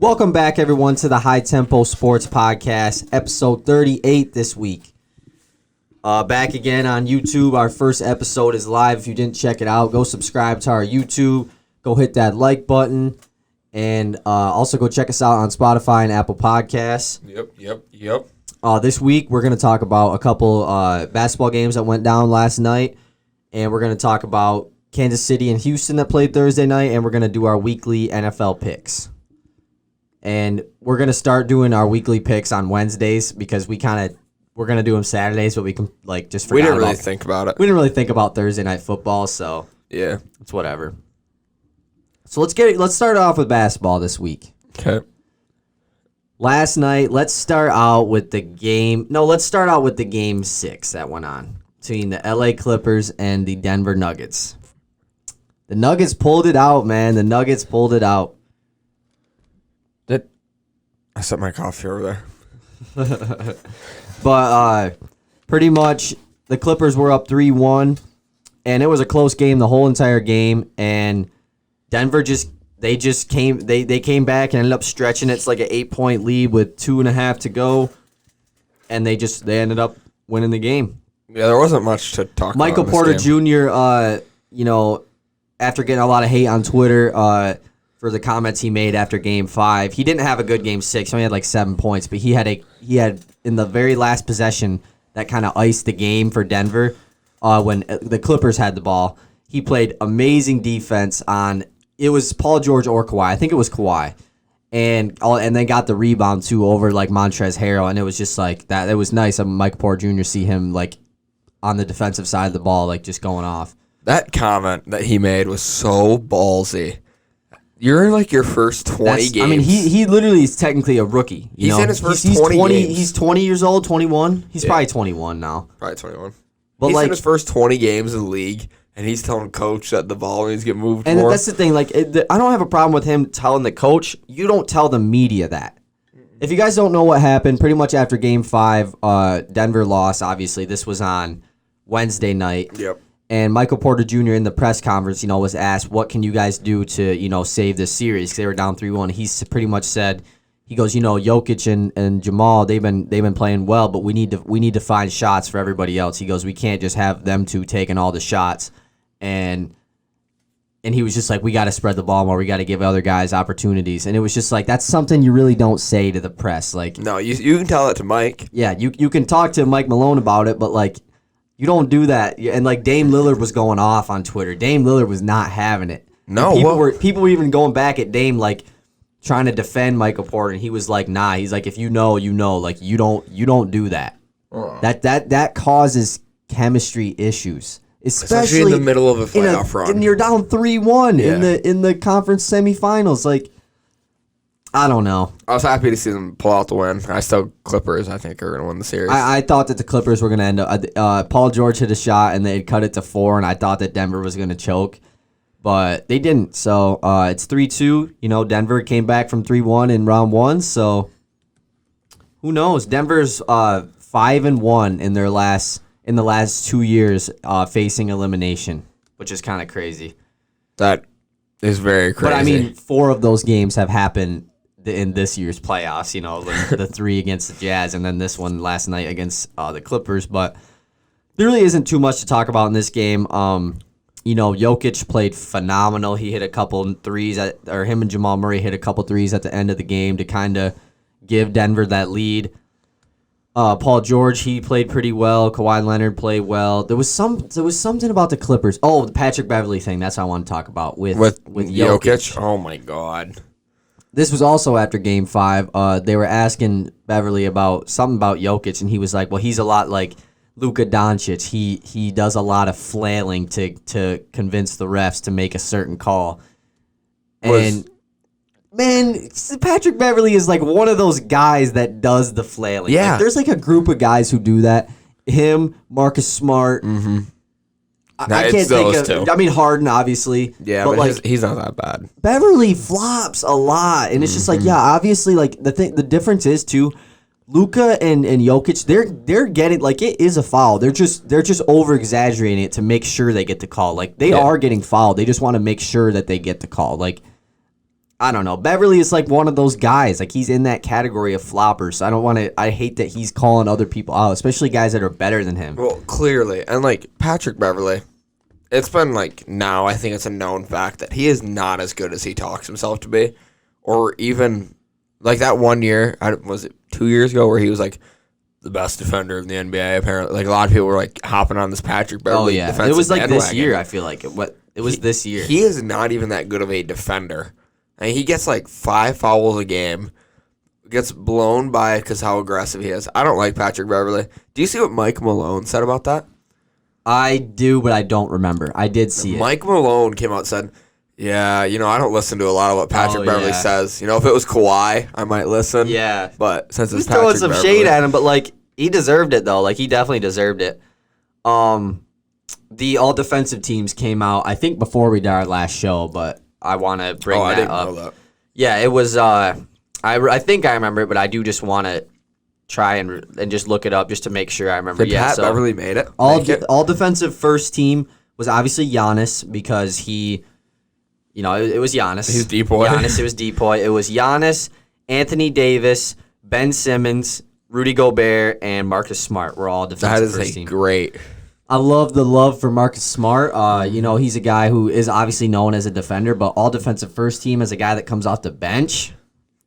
Welcome back, everyone, to the High Tempo Sports Podcast, episode 38 this week. Back again on YouTube. Our first episode is live. If you didn't check it out, go subscribe to our YouTube. Go hit that like button. And also go check us out on Spotify and Apple Podcasts. Yep. This week, we're going to talk about a couple basketball games that went down last night. And we're going to talk about Kansas City and Houston that played Thursday night. And we're going to do our weekly NFL picks. And we're going to start doing our weekly picks on Wednesdays because we're going to do them Saturdays, but we can just forget. We didn't really think about it. We didn't really think about Thursday night football, so yeah, it's whatever. So let's start off with basketball this week. Okay. Last night, let's start out with the game 6 that went on between the LA Clippers and the Denver Nuggets. The Nuggets pulled it out, man. The Nuggets pulled it out. I set my coffee over there. But pretty much the Clippers were up 3-1, and it was a close game the whole entire game. And Denver came back and ended up stretching. It's like an 8-point lead with 2.5 to go, and they ended up winning the game. Yeah, there wasn't much to talk about. Michael Porter Jr. After getting a lot of hate on Twitter, for the comments he made after Game 5. He didn't have a good Game 6. He only had like 7 points, but he had in the very last possession that kind of iced the game for Denver when the Clippers had the ball. He played amazing defense on, it was Paul George or Kawhi. I think it was Kawhi. And they got the rebound, too, over like Montrezl Harrell, and it was just like that. It was nice of Michael Porter Jr. see him like on the defensive side of the ball, like just going off. That comment that he made was so ballsy. You're in like your first 20 games. I mean, he literally is technically a rookie. He's in his first 20 games. He's 20 years old, 21. He's probably 21 now. Probably 21. But he's in his first 20 games in the league, and he's telling coach that the ball needs to get moved more. And that's the thing. I don't have a problem with him telling the coach. You don't tell the media that. If you guys don't know what happened, pretty much after Game 5, Denver lost, obviously. This was on Wednesday night. Yep. And Michael Porter Jr. in the press conference, was asked, what can you guys do to, save this series? 'Cause they were down 3-1. He pretty much said, he goes, Jokic and Jamal, they've been playing well, but we need to find shots for everybody else. He goes, we can't just have them two taking all the shots. And he was just like, we got to spread the ball more. We got to give other guys opportunities. And it was just like, that's something you really don't say to the press. Like, no, you can tell that to Mike. Yeah, you can talk to Mike Malone about it, but like, you don't do that. And like Dame Lillard was going off on Twitter. Dame Lillard was not having it. No, people were even going back at Dame like trying to defend Michael Porter, and he was like, nah. He's like, if you know, like you don't do that. That causes chemistry issues, especially in the middle of a playoff run. And you're down 3-1 in the conference semifinals. Like, I don't know. I was happy to see them pull out the win. Clippers, I think, are going to win the series. I thought that the Clippers were going to end up. Paul George hit a shot, and they'd cut it to 4, and I thought that Denver was going to choke. But they didn't. So it's 3-2. Denver came back from 3-1 in round 1. So who knows? Denver's 5-1 in the last 2 years facing elimination, which is kind of crazy. That is very crazy. But I mean, 4 of those games have happened in this year's playoffs, the 3 against the Jazz, and then this one last night against the Clippers. But there really isn't too much to talk about in this game. Jokic played phenomenal. He hit a couple threes, him and Jamal Murray hit a couple threes at the end of the game to kind of give Denver that lead. Paul George, he played pretty well. Kawhi Leonard played well. There was something about the Clippers. Oh, the Patrick Beverley thing. That's what I want to talk about with Jokic. Oh my God. This was also after Game 5. They were asking Beverly about something about Jokic, and he was like, well, he's a lot like Luka Doncic. He does a lot of flailing to convince the refs to make a certain call. And, man, Patrick Beverly is like one of those guys that does the flailing. Yeah. Like, there's like a group of guys who do that. Him, Marcus Smart. Mm-hmm. I can't think of. Two. I mean, Harden, obviously. Yeah, but like, he's not that bad. Beverly flops a lot, and it's just like, yeah, obviously, like the difference is too. Luka and Jokic, they're getting, like, it is a foul. They're just over exaggerating it to make sure they get the call. Like, they are getting fouled. They just want to make sure that they get the call. Like, I don't know. Beverly is like one of those guys. Like he's in that category of floppers. So I don't want to. I hate that he's calling other people out, especially guys that are better than him. Well, clearly, and like Patrick Beverly, it's been like now I think it's a known fact that he is not as good as he talks himself to be, or even like that one year. Was it 2 years ago where he was like the best defender in the NBA? Apparently, like a lot of people were like hopping on this Patrick Beverly. Oh yeah, it was like this year. I feel like it was this year. He is not even that good of a defender. And he gets like 5 fouls a game, gets blown by because how aggressive he is. I don't like Patrick Beverly. Do you see what Mike Malone said about that? I do, but I don't remember. I did see it. Mike Malone came out and said, yeah, I don't listen to a lot of what Patrick Beverly yeah. says. If it was Kawhi, I might listen. Yeah. But since it's He's throwing Patrick some Beverly, shade at him, but like he deserved it though. Like he definitely deserved it. The all defensive teams came out, I think, before we did our last show, but I want to bring that I didn't up. know that. Yeah, it was. I think I remember it, but I do just want to try and just look it up just to make sure I remember. Did Pat Beverly made it? All defensive first team was obviously Giannis because he, it was Giannis. He was Depoy. Giannis, it was Depoy. It was Giannis, Anthony Davis, Ben Simmons, Rudy Gobert, and Marcus Smart were all defensive first team. Great. I love the love for Marcus Smart. He's a guy who is obviously known as a defender, but all defensive first team as a guy that comes off the bench.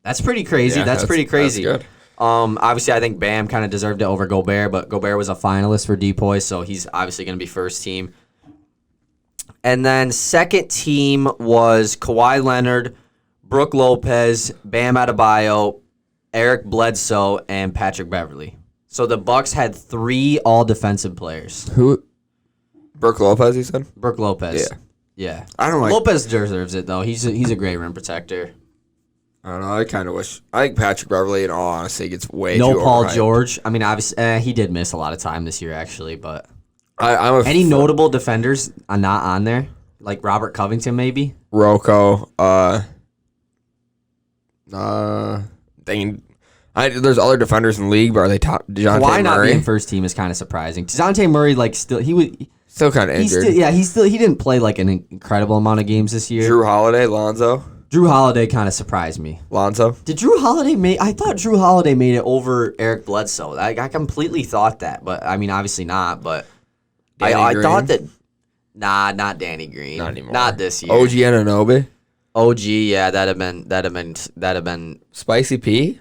That's pretty crazy. Yeah, that's pretty crazy. That's good. Obviously, I think Bam kind of deserved it over Gobert, but Gobert was a finalist for Depoy, so he's obviously going to be first team. And then second team was Kawhi Leonard, Brook Lopez, Bam Adebayo, Eric Bledsoe, and Patrick Beverly. So the Bucks had 3 all-defensive players. Who? Brook Lopez, you said? Brook Lopez. Yeah. Yeah. I don't like... Lopez deserves it, though. He's a great rim protector. I don't know. I kind of wish... I think Patrick Beverly, in all honesty, gets way no too Paul overhyped. George. I mean, obviously, he did miss a lot of time this year, actually, but... Any notable defenders are not on there? Like Robert Covington, maybe? Rocco. There's other defenders in the league, but are they top? DeJounte Kawhi not Murray? being first team is kind of surprising. DeJounte Murray, Still kind of injured. He didn't play like an incredible amount of games this year. Drew Holiday, Lonzo. Drew Holiday kind of surprised me. Lonzo. Did Drew Holiday I thought Drew Holiday made it over Eric Bledsoe. I completely thought that, but I mean, obviously not. But I thought that. Nah, not Danny Green. Not anymore. Not this year. OG Anunoby. OG, yeah, that'd have been. Spicy P.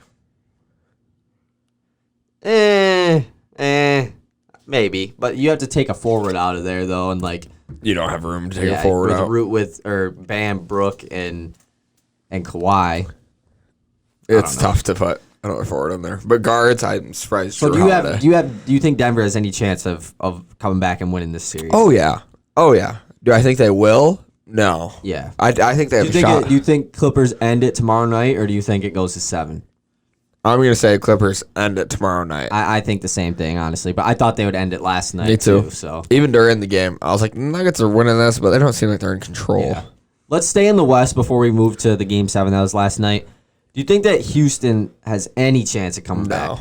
Maybe, but you have to take a forward out of there though, and like You don't have room to take a forward out. with Bam, Brook, and Kawhi. It's tough to put another forward in there, but guards, I'm surprised. So do you think Denver has any chance of coming back and winning this series? Oh yeah. Do I think they will? No. Yeah. I think they have a shot. Do you think Clippers end it tomorrow night, or do you think it goes to 7? I'm gonna say Clippers end it tomorrow night. I think the same thing, honestly, but I thought they would end it last night. Me too. So even during the game, I was like, Nuggets are winning this, but they don't seem like they're in control. yeah. Let's stay in the West before we move to the Game 7 that was last night. Do you think that Houston has any chance of coming back?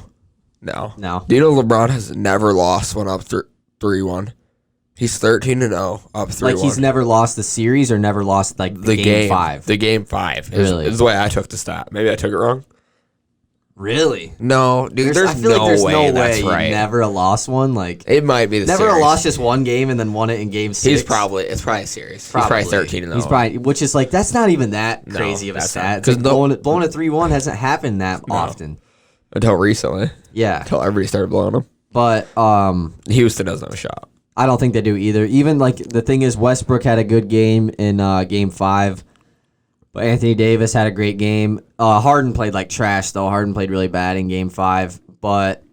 No. Do you know LeBron has never lost one up 3-1? He's 13-0 up 3-1. Like he's never lost the series or never lost like the game 5. The game 5 Really? is the way I took the stat. Maybe I took it wrong. Really? No, dude. I feel like there's no that's way right. you never lost one. Like It might be the never series. lost just one game and then won it in Game 6. It's probably a series. Probably. He's probably 13-0. He's probably, which is like that's not even that crazy of a that's stat. not. 'Cause Blowing a 3-1 hasn't happened that often. Until recently. Yeah, Until everybody started blowing them. but Houston doesn't have a shot. I don't think they do either. Even like the thing is, Westbrook had a good game in Game 5. But Anthony Davis had a great game. Harden played like trash, though. Harden played really bad in Game 5. But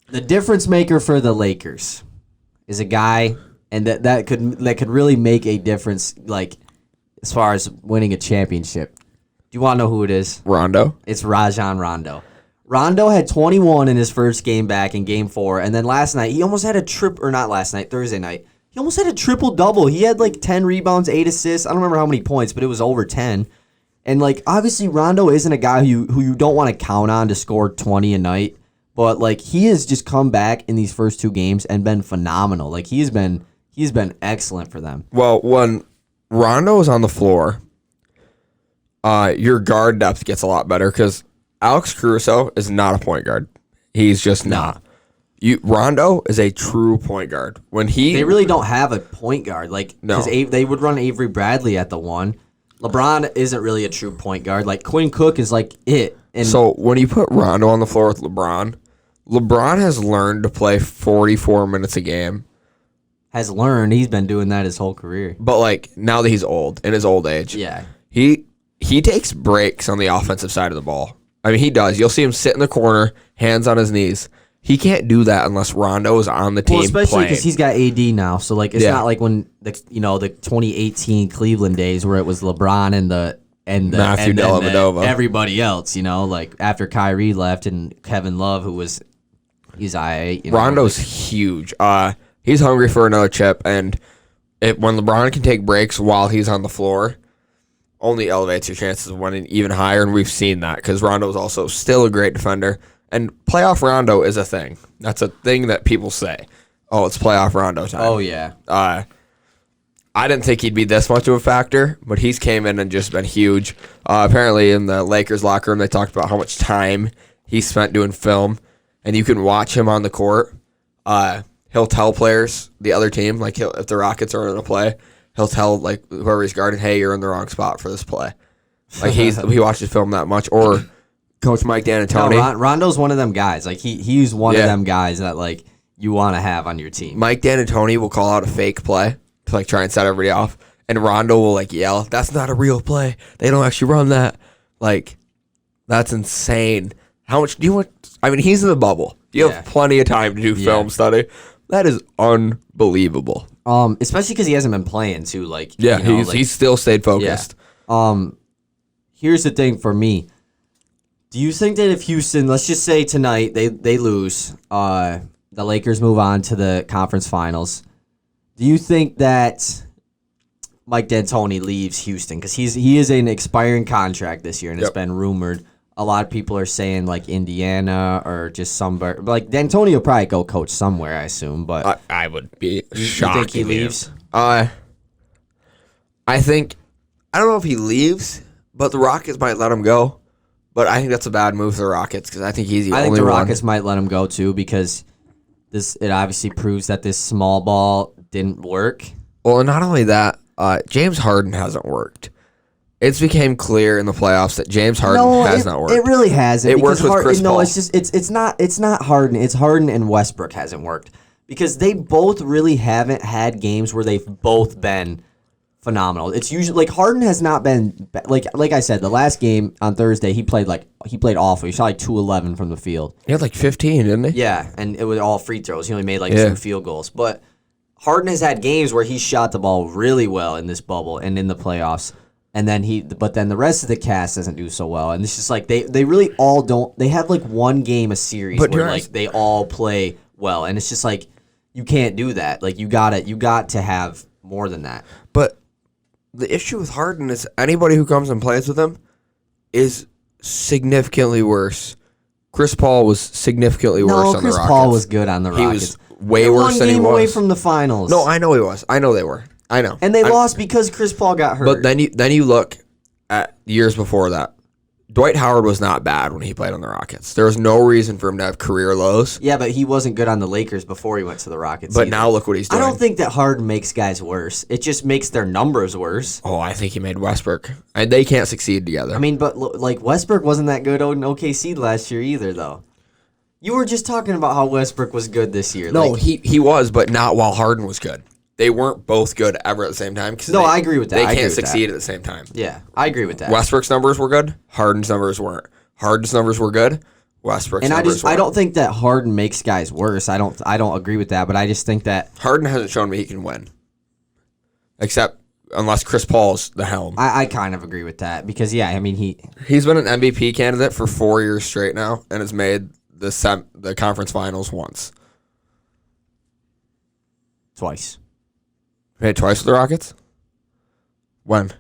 the difference maker for the Lakers is a guy, and that could really make a difference, like as far as winning a championship. Do you want to know who it is? Rondo. It's Rajon Rondo. Rondo had 21 in his first game back in Game 4, and then last night he almost had Thursday night. He almost had a triple-double. He had like 10 rebounds, 8 assists. I don't remember how many points, but it was over 10. And like obviously Rondo isn't a guy who you don't want to count on to score 20 a night, but like he has just come back in these first 2 games and been phenomenal. Like he's been excellent for them. Well, when Rondo was on the floor, your guard depth gets a lot better because Alex Caruso is not a point guard. He's just not. Rondo is a true point guard. They really don't have a point guard. No. Because they would run Avery Bradley at the 1. LeBron isn't really a true point guard. Like, Quinn Cook is like it. And so when you put Rondo on the floor with LeBron has learned to play 44 minutes a game. He's been doing that his whole career. But, like, now that he's old, in his old age, Yeah. he takes breaks on the offensive side of the ball. I mean, he does. You'll see him sit in the corner, hands on his knees. He can't do that unless Rondo is on the team especially because he's got AD now. So, like, it's Yeah. not like when, the 2018 Cleveland days where it was LeBron and Matthew Dellavedova. everybody else, like after Kyrie left and Kevin Love, he's IA. Rondo's huge. He's hungry for another chip, and when LeBron can take breaks while he's on the floor, only elevates your chances of winning even higher, and we've seen that because Rondo is also still a great defender. And playoff Rondo is a thing. That's a thing that people say. Oh, it's playoff Rondo time. Oh, yeah. I didn't think he'd be this much of a factor, but he's came in and just been huge. Apparently in the Lakers locker room, they talked about how much time he spent doing film, and you can watch him on the court. He'll tell players, the other team, like if the Rockets are in a play, he'll tell like whoever he's guarding, hey, you're in the wrong spot for this play. Like he watches film that much. Or Coach Mike D'Antoni. No, Rondo's one of them guys. Like he's one of them guys that like you want to have on your team. Mike D'Antoni will call out a fake play to like try and set everybody off, and Rondo will like yell, "That's not a real play. They don't actually run that." Like, that's insane. How much do you want? I mean, he's in the bubble. You have plenty of time to do film study. That is unbelievable. Especially because he hasn't been playing too. Like, he's still stayed focused. Yeah. Here's the thing for me. Do you think that if Houston, let's just say tonight they lose, the Lakers move on to the conference finals? Do you think that Mike D'Antoni leaves Houston because he is an expiring contract this year, and it's been rumored. A lot of people are saying like Indiana or just somewhere. Like D'Antoni will probably go coach somewhere, I assume. But I would be You shocked. think he leaves? I don't know if he leaves, but the Rockets might let him go. But I think that's a bad move for the Rockets because I think he's the only one. I think the Rockets might let him go too because it obviously proves that this small ball didn't work. Well, and not only that, James Harden hasn't worked. It's became clear in the playoffs that James Harden has not worked. It really hasn't. It works with Chris Paul. No, it's not Harden. It's Harden and Westbrook hasn't worked because they both really haven't had games where they've both been phenomenal. It's usually like Harden has not been like I said, the last game on Thursday he played awful. He shot like 2-11 from the field. He had like 15, didn't he? Yeah, and it was all free throws. He only made like 2 field goals. But Harden has had games where he shot the ball really well in this bubble and in the playoffs. And then the rest of the cast doesn't do so well. And it's just like they really all don't. They have like one game a series where like they all play well, and it's just like you can't do that. Like you got to have more than that. But the issue with Harden is anybody who comes and plays with him is significantly worse. Chris Paul was significantly worse on the Rockets. No, Chris Paul was good on the Rockets. He was way worse than he was. One game away from the finals. No, I know he was. I know they were. I know. And they lost because Chris Paul got hurt. But then you look at years before that. Dwight Howard was not bad when he played on the Rockets. There was no reason for him to have career lows. Yeah, but he wasn't good on the Lakers before he went to the Rockets. But now look what he's doing. I don't think that Harden makes guys worse. It just makes their numbers worse. Oh, I think he made Westbrook. And they can't succeed together. I mean, but like Westbrook wasn't that good in OKC last year either, though. You were just talking about how Westbrook was good this year. No, he was, but not while Harden was good. They weren't both good ever at the same time. I agree with that. They can't succeed at the same time. Yeah, I agree with that. Westbrook's numbers were good. Harden's numbers weren't. Harden's numbers were good. Westbrook's numbers weren't. I don't think that Harden makes guys worse. I don't agree with that, but I just think that Harden hasn't shown me he can win. Except unless Chris Paul's the helm. I kind of agree with that because I mean he's been an MVP candidate for 4 years straight now and has made the conference finals once. Twice. Made it twice with the Rockets? When?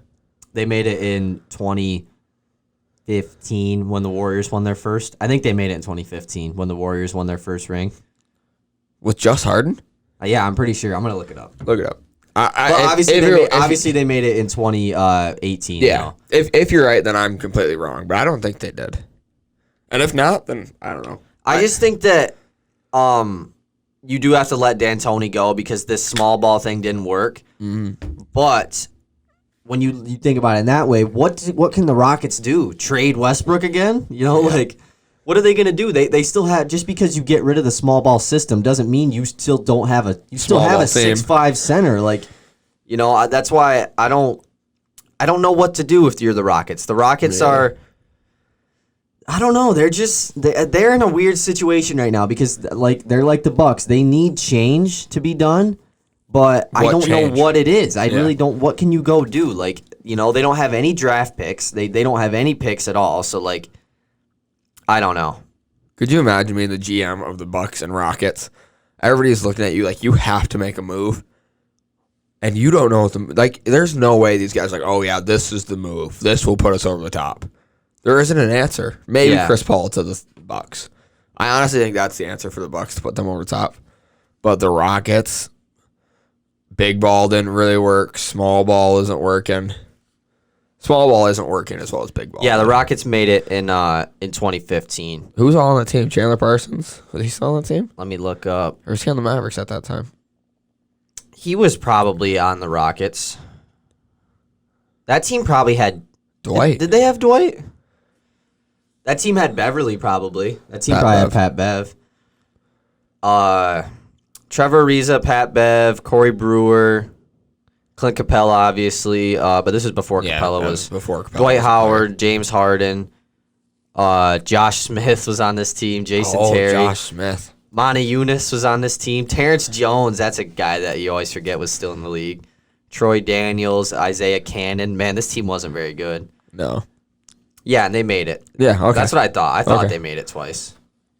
They made it in 2015 when the Warriors won their first. I think they made it in 2015 when the Warriors won their first ring. With just Harden? Yeah, I'm pretty sure. I'm going to look it up. Look it up. Obviously, they made it in 2018. Yeah. You know? If you're right, then I'm completely wrong. But I don't think they did. And if not, then I don't know. I just think that you do have to let D'Antoni go because this small ball thing didn't work. Mm-hmm. But when you think about it in that way, what can the Rockets do? Trade Westbrook again? You know, like what are they going to do? They still have, just because you get rid of the small ball system doesn't mean you still don't have a 6'5" center. Like, you know, that's why I don't know what to do if you're the Rockets. The Rockets are, I don't know. They're in a weird situation right now because they're like the Bucks. They need change to be done, but I don't know what it is. I really don't. What can you go do? Like, you know, they don't have any draft picks. They don't have any picks at all. So like, I don't know. Could you imagine being the GM of the Bucks and Rockets? Everybody's looking at you like you have to make a move, and you don't know what there's no way these guys are like, oh yeah, this is the move. This will put us over the top. There isn't an answer. Maybe Chris Paul to the Bucks. I honestly think that's the answer for the Bucks to put them over the top. But the Rockets, big ball didn't really work. Small ball isn't working. Small ball isn't working as well as big ball. Yeah, the Rockets made it in 2015. Who's all on the team? Chandler Parsons? Was he still on the team? Let me look up. Or was he on the Mavericks at that time? He was probably on the Rockets. That team probably had Dwight. Did they have Dwight? That team had Beverly probably. That team probably had Pat Bev. Trevor Ariza, Pat Bev, Corey Brewer, Clint Capella, obviously. But this is before Capella was. Before Capella Dwight Howard, James Harden, Josh Smith was on this team. Jason Terry. Josh Smith. Monty Eunice was on this team. Terrence Jones, that's a guy that you always forget was still in the league. Troy Daniels, Isaiah Cannon. Man, this team wasn't very good. No. Yeah, and they made it. Yeah, okay. That's what I thought. I thought they made it twice.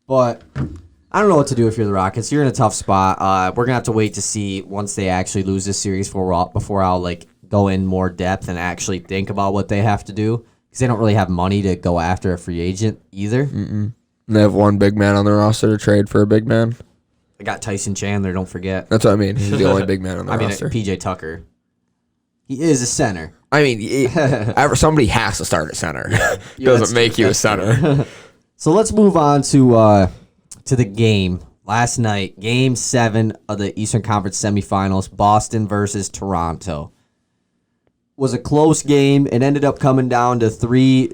But I don't know what to do if you're the Rockets. You're in a tough spot. We're going to have to wait to see once they actually lose this series before I'll like go in more depth and actually think about what they have to do. Because they don't really have money to go after a free agent either. Mm-mm. They have one big man on their roster to trade for a big man. They got Tyson Chandler, don't forget. That's what I mean. He's the only big man on the roster. PJ Tucker. He is a center. I mean, somebody has to start at center. It doesn't make you a center. So let's move on to the game. Last night, Game 7 of the Eastern Conference semifinals, Boston versus Toronto. Was a close game. It ended up coming down to 3.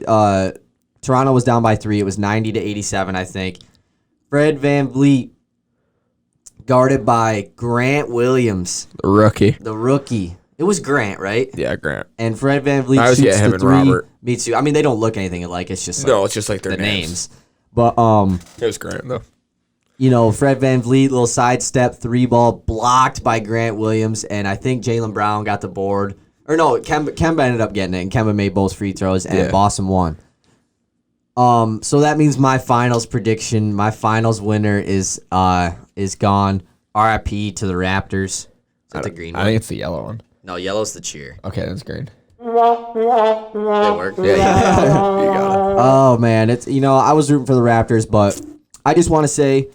Toronto was down by 3. It was 90-87, I think. Fred VanVleet, guarded by Grant Williams. The rookie. It was Grant, right? Yeah, Grant. And Fred VanVleet shoots the 3. Robert. Me too. I mean, they don't look anything alike. It's just it's just like their names. But it was Grant though. You know, Fred VanVleet, little sidestep 3-ball blocked by Grant Williams, and I think Jaylen Brown got the board. Or no, Kemba ended up getting it, and Kemba made both free throws, and Boston won. So that means my finals prediction, my finals winner is gone. RIP to the Raptors. Is that the green one? I think it's the yellow one. No, yellow's the cheer. Okay, that's green. It worked. Yeah, you got it. Oh man, it's I was rooting for the Raptors, but I just want to say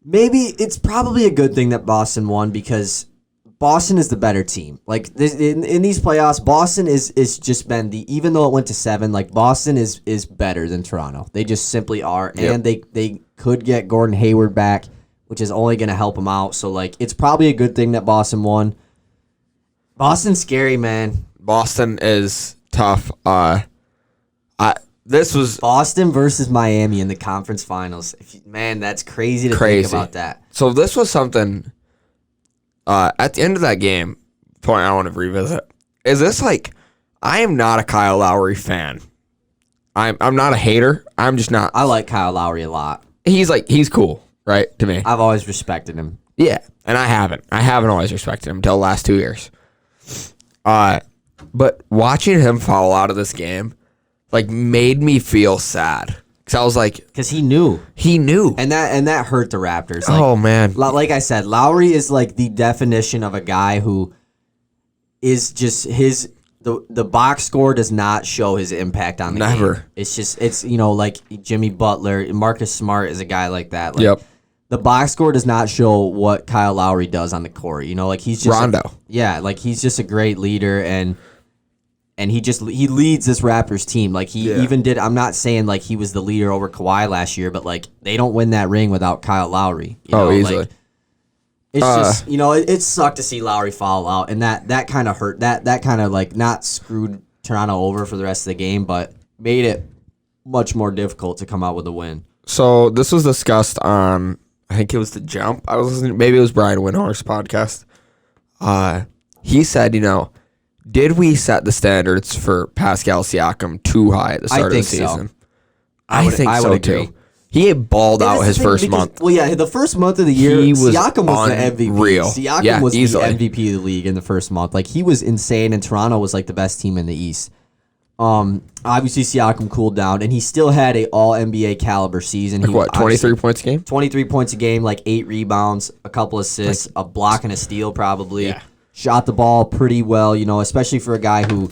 maybe it's probably a good thing that Boston won because Boston is the better team. Like in these playoffs, Boston is just been even though it went to 7, like Boston is better than Toronto. They just simply are, and they could get Gordon Hayward back, which is only going to help them out. So like it's probably a good thing that Boston won. Boston's scary, man. Boston is tough. This was Boston versus Miami in the conference finals. Man, that's crazy to think about that. So this was something. At the end of that game, point I want to revisit is this like I am not a Kyle Lowry fan. I'm not a hater. I'm just not. I like Kyle Lowry a lot. He's cool, right? To me, I've always respected him. Yeah, and I haven't always respected him until the last 2 years. But watching him fall out of this game, like, made me feel sad. Because I was like... Because he knew. And that hurt the Raptors. Like, oh, man. Like I said, Lowry is, like, the definition of a guy who is just the box score does not show his impact on the game. Never. It's like Jimmy Butler. Marcus Smart is a guy like that. Like, yep. the box score does not show what Kyle Lowry does on the court. You know, like he's just Rondo. Like he's just a great leader, and he leads this Raptors team. Like he even did. I'm not saying like he was the leader over Kawhi last year, but like they don't win that ring without Kyle Lowry. You know? Easily. Like, it's just, you know, it sucked to see Lowry fall out, and that kind of hurt. That kind of like not screwed Toronto over for the rest of the game, but made it much more difficult to come out with a win. So this was discussed on, I think it was The Jump. I was listening, maybe it was Brian Windhorst's podcast. He said, you know, did we set the standards for Pascal Siakam too high at the start of the season? So. I think so agree. too. He had balled out his first month. Well, yeah, the first month of the year, Siakam was the MVP. Siakam was easily the MVP of the league in the first month. Like, he was insane, and Toronto was like the best team in the East. Obviously, Siakam cooled down, and he still had a All-NBA caliber season. Like what, 23 points a game? 23 points a game, like 8 rebounds, a couple assists, a block and a steal probably. Yeah. Shot the ball pretty well, you know, especially for a guy who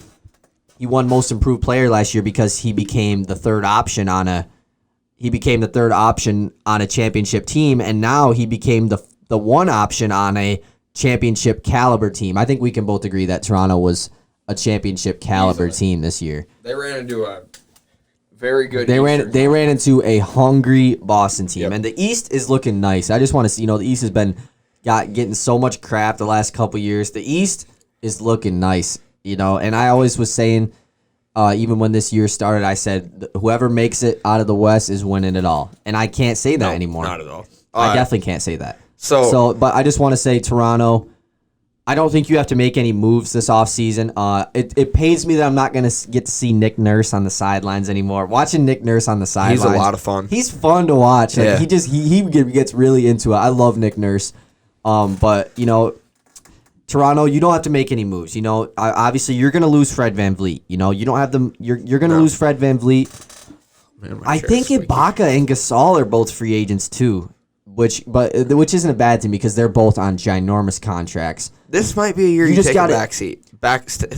he won Most Improved Player last year because he became the third option on a championship team, and now he became the one option on a championship caliber team. I think we can both agree that Toronto was a championship caliber team this year. They ran into a very good. They ran into a hungry Boston team, and the East is looking nice. I just want to see, you know, the East has been getting so much crap the last couple years. The East is looking nice, you know, and I always was saying. Even when this year started, I said whoever makes it out of the West is winning it all, and I can't say that anymore. Not at all. I definitely can't say that. But I just want to say Toronto. I don't think you have to make any moves this offseason. It pains me that I'm not going to get to see Nick Nurse on the sidelines anymore. Watching Nick Nurse on the sidelines, he's a lot of fun. He's fun to watch. Like, he gets really into it. I love Nick Nurse, but you know. Toronto, you don't have to make any moves. You know, obviously you're going to lose Fred VanVleet. You know, you don't have them. You're going to lose Fred VanVleet. Man, I think Ibaka and Gasol are both free agents too, which isn't a bad thing because they're both on ginormous contracts. This might be a year you just take a back seat.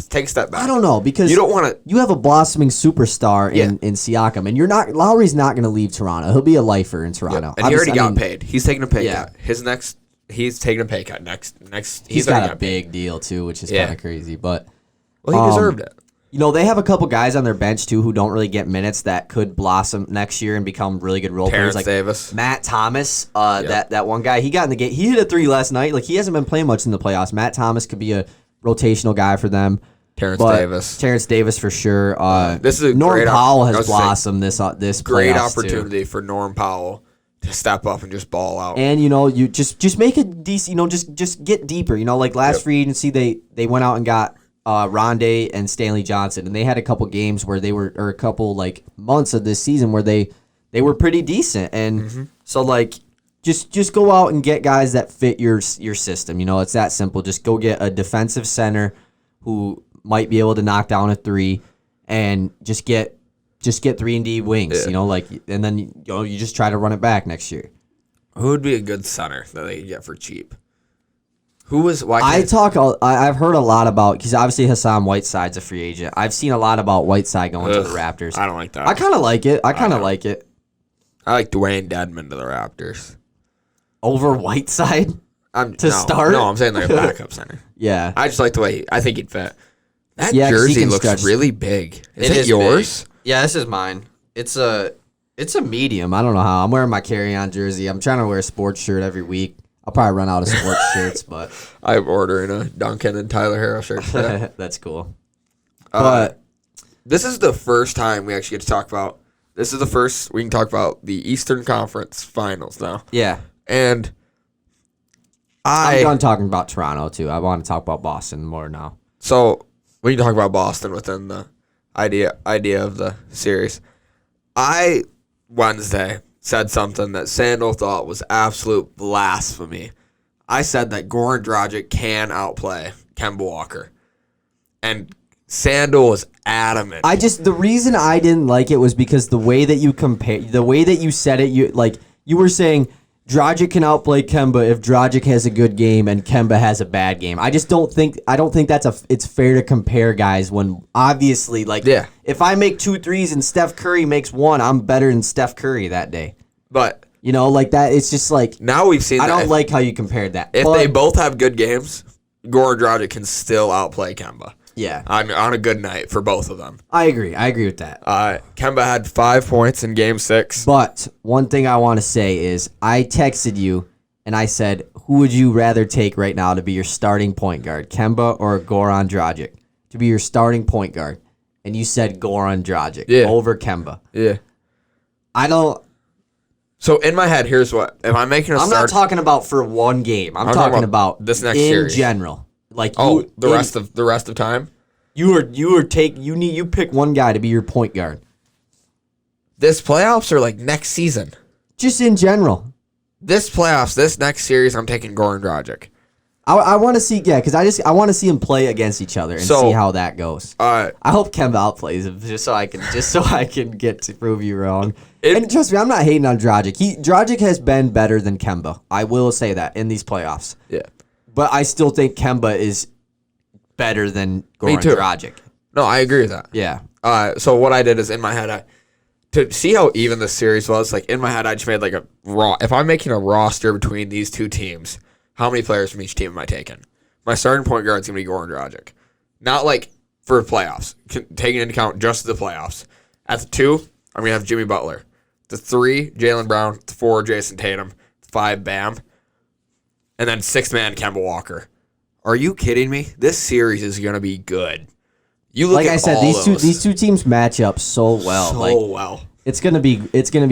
Take a step back. I don't know because you don't want to. You have a blossoming superstar in Siakam, and Lowry's not going to leave Toronto. He'll be a lifer in Toronto. And he already got paid. He's taking a pay cut. He's taking a pay cut next. He's got a big deal too, which is kind of crazy. But he deserved it. You know, they have a couple guys on their bench too who don't really get minutes that could blossom next year and become really good role players. Like Davis, Matt Thomas, that one guy. He got in the game. He hit a 3 last night. Like he hasn't been playing much in the playoffs. Matt Thomas could be a rotational guy for them. Terrence Davis for sure. This is Norm Powell has blossomed this great opportunity for Norm Powell to step up and just ball out. And, you know, you just make it decent, you know, just get deeper. You know, like last free agency, they went out and got Rondé and Stanley Johnson, and they had a couple games where or a couple, like, months of this season where they were pretty decent. And so, like, just go out and get guys that fit your system. You know, it's that simple. Just go get a defensive center who might be able to knock down a 3 and just get 3-and-D wings, you know, like, and then you just try to run it back next year. Who would be a good center that they could get for cheap? I've heard a lot about, because obviously Hassan Whiteside's a free agent. I've seen a lot about Whiteside going to the Raptors. I don't like that. I kind of like it. I like Dwayne Dedmon to the Raptors over Whiteside start. No, I'm saying like a backup center. Yeah, I just like the way I think he'd fit. That jersey looks really big. Is it yours? Big. Yeah, this is mine. It's a medium. I don't know how. I'm wearing my carry-on jersey. I'm trying to wear a sports shirt every week. I'll probably run out of sports shirts, but I'm ordering a Duncan and Tyler Harrow shirt today. That's cool. But this is the first time we actually get to talk about. This is the first we can talk about the Eastern Conference Finals now. Yeah, and I'm done talking about Toronto too. I want to talk about Boston more now. So we can talk about Boston within the idea of the series. I Wednesday said something that Sandal thought was absolute blasphemy. I said that Goran Dragic can outplay Kemba Walker, and Sandal was adamant. The reason I didn't like it was because the way that you said it, you were saying Dragic can outplay Kemba if Dragic has a good game and Kemba has a bad game. I don't think it's fair to compare guys when obviously if I make 2 threes and Steph Curry makes 1, I'm better than Steph Curry that day. But You know, like that. It's just like Now we've seen I that. don't like how you compared that. If but, they both have good games, Goran Dragic can still outplay Kemba. yeah, On a good night for both of them. I agree. I agree with that. Kemba had 5 points in Game 6. But one thing I want to say is I texted you and I said, who would you rather take right now to be your starting point guard, Kemba or Goran Dragic, to be your starting point guard? And you said Goran Dragic over Kemba. Yeah. I don't. So in my head, here's what. If I'm making a I'm not talking about for one game. I'm talking about this next in series. general. Like the rest of time? You pick one guy to be your point guard. This playoffs or like next season? Just in general. This next series, I'm taking Goran Dragic. I want to see, because I want to see them play against each other and see how that goes. I hope Kemba outplays him just so I can get to prove you wrong. And trust me, I'm not hating on Dragic. Dragic has been better than Kemba. I will say that in these playoffs. Yeah, but I still think Kemba is better than Goran Dragic. No, I agree with that. Yeah. So what I did is in my head, to see how even the series was, like in my head, I just made like if I'm making a roster between these two teams, how many players from each team am I taking? My starting point guard is going to be Goran Dragic. Not like for playoffs, taking into account just the playoffs. At the 2, I'm going to have Jimmy Butler. The 3, Jaylen Brown. The 4, Jason Tatum. The 5, Bam. And then 6th man, Kemba Walker. Are you kidding me? This series is going to be good. You look like at I said, these two teams match up so well. Well. It's gonna be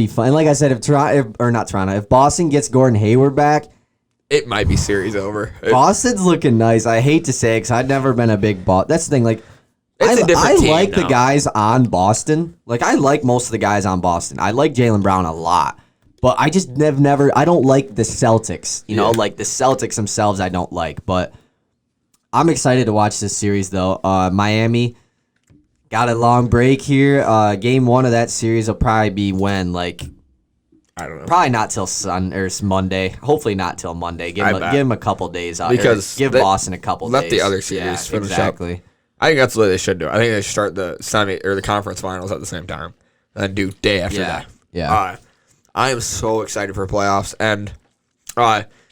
fun. And like I said, if Boston gets Gordon Hayward back, it might be series over. Boston's looking nice. I hate to say it because I've never been a big Boston. That's the thing. Like, it's a different team like now. the guys on Boston. Like, I like most of the guys on Boston. I like Jaylen Brown a lot. But I just never. I don't like the Celtics. You know, like the Celtics themselves, I don't like. But I'm excited to watch this series, though. Miami got a long break here. Game 1 of that series will probably be when, like, I don't know. Probably not till Monday. Hopefully not till Monday. Give them a couple days out. Because give Boston a couple days. Let the other series finish exactly. up. I think that's what they should do. I think they should start the semi or the conference finals at the same time, and then do day after day. Yeah. I am so excited for playoffs. And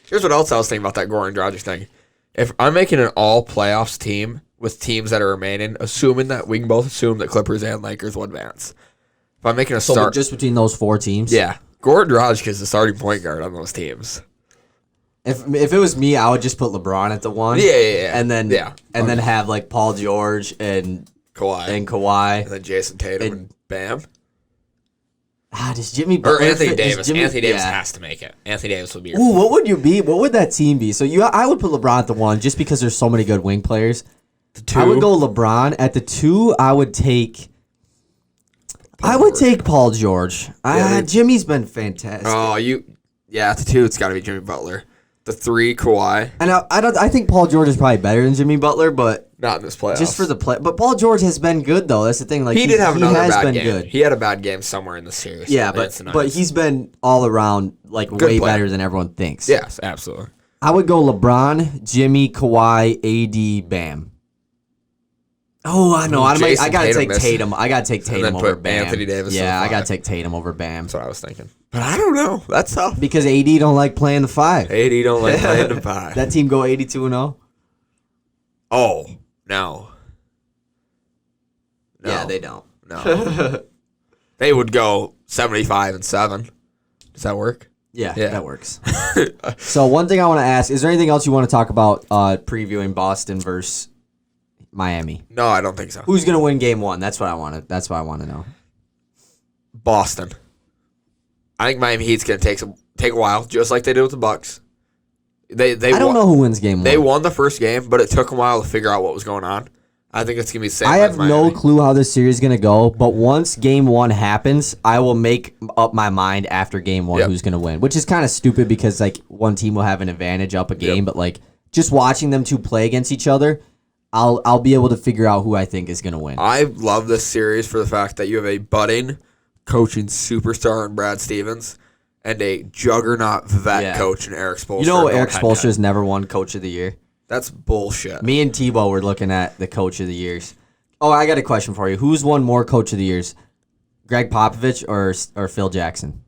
here's what else I was thinking about that Goran Dragic thing. If I'm making an all playoffs team with teams that are remaining, assuming that we can both assume that Clippers and Lakers will advance. If I'm making a start just between those 4 teams. Yeah. Goran Dragic is the starting point guard on those teams. If it was me, I would just put LeBron at the 1. Yeah. And then then have like Paul George and Kawhi. And then Jason Tatum and Bam. Does Jimmy Butler or Anthony Davis? Anthony Davis has to make it. Anthony Davis will be your what would you be? What would that team be? So I would put LeBron at the 1 just because there's so many good wing players. The 2. I would go LeBron. At the 2, I would take Paul George. Jimmy's been fantastic. At the 2, it's got to be Jimmy Butler. The 3, Kawhi. And I think Paul George is probably better than Jimmy Butler, but not in this playoffs. Just for the play. But Paul George has been good though. That's the thing. Like he did have another bad game. Good. He had a bad game somewhere in the series. Yeah, but he's been all around like good way better than everyone thinks. Yes, absolutely. I would go LeBron, Jimmy, Kawhi, AD, Bam. Oh, I know. I gotta take Tatum. I gotta take Tatum over Bam. Anthony Davis. Yeah, I gotta take Tatum over Bam. That's what I was thinking. But I don't know. That's tough. Because AD don't like playing the 5. AD don't like playing the 5. That team go 82-0. Oh no. Yeah, they don't. No. They would go 75-7. Does that work? Yeah, that works. So one thing I want to ask: is there anything else you want to talk about previewing Boston versus Miami? No, I don't think so. Who's gonna win Game 1? That's what I want to know. Boston. I think Miami Heat's gonna take a while, just like they did with the Bucks. I don't know who wins Game 1. They won the first game, but it took a while to figure out what was going on. I think it's gonna be the same. I have no clue how this series is gonna go, but once Game 1 happens, I will make up my mind after Game 1 who's gonna win. Which is kind of stupid because like one team will have an advantage up a game, but like just watching them two play against each other, I'll be able to figure out who I think is gonna win. I love this series for the fact that you have a budding coaching superstar in Brad Stevens and a juggernaut vet coach in Eric Spoelstra. You know, Eric Spoelstra has never won Coach of the Year. That's bullshit. Me and Tebow were looking at the Coach of the Years. Oh, I got a question for you. Who's won more Coach of the Years, Greg Popovich or Phil Jackson?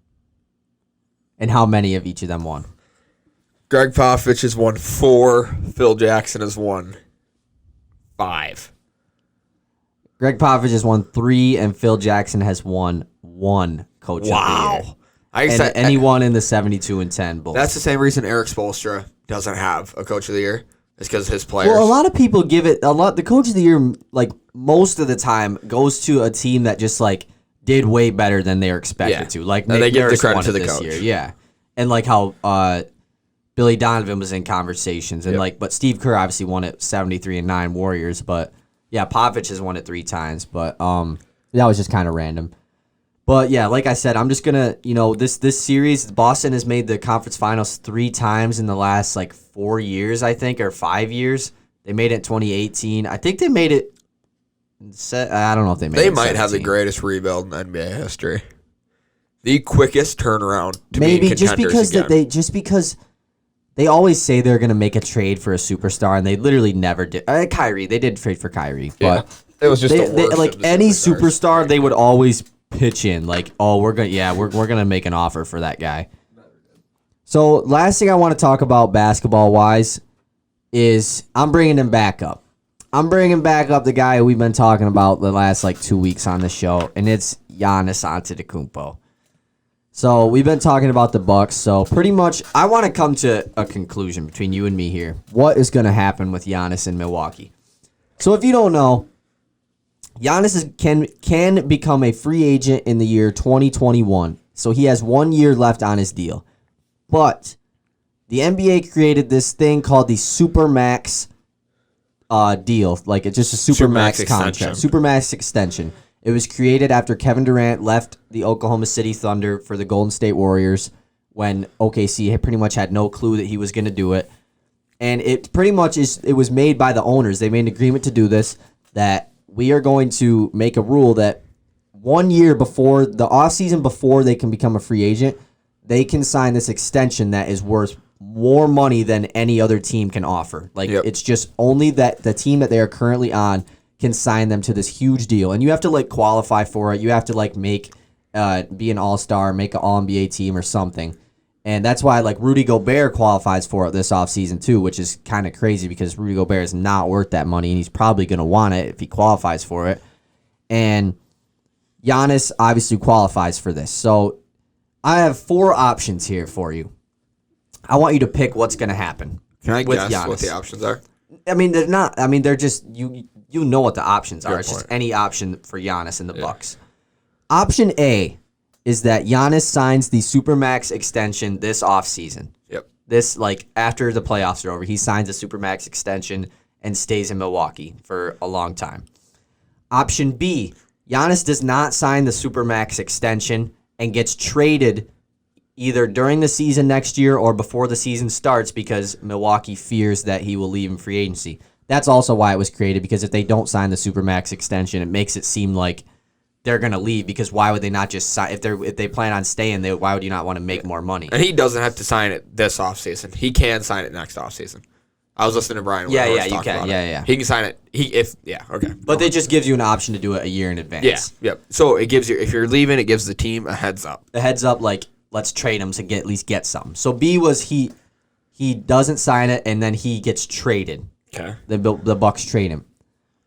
And how many of each of them won? Greg Popovich has won 4. Phil Jackson has won 5. Greg Popovich has won 3, and Phil Jackson has won 1 Coach of the Year. Wow. And he won in the 72-10 Bulls. That's the same reason Eric Spoelstra doesn't have a Coach of the Year. It's because his players. Well, a lot of people give it a lot. The Coach of the Year, like most of the time, goes to a team that just like did way better than they were expected to. Like and they give the Nurse credit won to it the this coach. year. Yeah, and like how Billy Donovan was in conversations, and but Steve Kerr obviously won it 73-9 Warriors, but yeah, Popovich has won it 3 times, but that was just kind of random. But yeah, like I said, I'm just gonna, this series, Boston has made the conference finals 3 times in the last like 4 years, I think, or 5 years. They made it in 2018. I think they made it. I don't know if they made it. They in might have the 17. greatest rebuild in NBA history. The quickest turnaround to Maybe be just contenders because they always say they're gonna make a trade for a superstar, and they literally never did. Kyrie, they did trade for Kyrie, but it was just they, the worst like of the any superstars. superstar, they would always pitch in like, oh, we're gonna make an offer for that guy. So last thing I want to talk about basketball wise is I'm bringing him back up. I'm bringing back up the guy we've been talking about the last like 2 weeks on the show, and it's Giannis Antetokounmpo. So we've been talking about the Bucks. So pretty much, I want to come to a conclusion between you and me here. What is going to happen with Giannis in Milwaukee? So if you don't know, Giannis can become a free agent in the year 2021. So he has 1 year left on his deal. But the NBA created this thing called the Supermax deal. Like it's just a Supermax contract. Supermax extension. It was created after Kevin Durant left the Oklahoma City Thunder for the Golden State Warriors when OKC had pretty much had no clue that he was going to do it. And it pretty much it was made by the owners. They made an agreement to do this, that we are going to make a rule that 1 year before the offseason, before they can become a free agent, they can sign this extension that is worth more money than any other team can offer. Like it's just only that the team that they are currently on can sign them to this huge deal. And you have to like qualify for it. You have to like be an all-star, make an all-NBA team or something. And that's why like Rudy Gobert qualifies for it this offseason too, which is kind of crazy because Rudy Gobert is not worth that money and he's probably going to want it if he qualifies for it. And Giannis obviously qualifies for this. So I have 4 options here for you. I want you to pick what's going to happen. Can I with guess Giannis. what the options are? I mean, they're not. I mean, they're just you know what the options are. Good It's just point. any option for Giannis and the Bucks. Option A is that Giannis signs the Supermax extension this offseason. Yep. This, like, after the playoffs are over, he signs a Supermax extension and stays in Milwaukee for a long time. Option B, Giannis does not sign the Supermax extension and gets traded either during the season next year or before the season starts because Milwaukee fears that he will leave in free agency. That's also why it was created, because if they don't sign the Supermax extension, it makes it seem like they're going to leave, because why would they not just sign? If they plan on staying, why would you not want to make more money? And he doesn't have to sign it this offseason. He can sign it next offseason. I was listening to Brian. Yeah, when you can. Yeah. He can sign it. Okay. But it just gives you an option to do it a year in advance. Yeah. So it gives you, if you're leaving, it gives the team a heads up. A heads up, like, let's trade him to at least get something. So B was he doesn't sign it and then he gets traded. Okay. The Bucks trade him.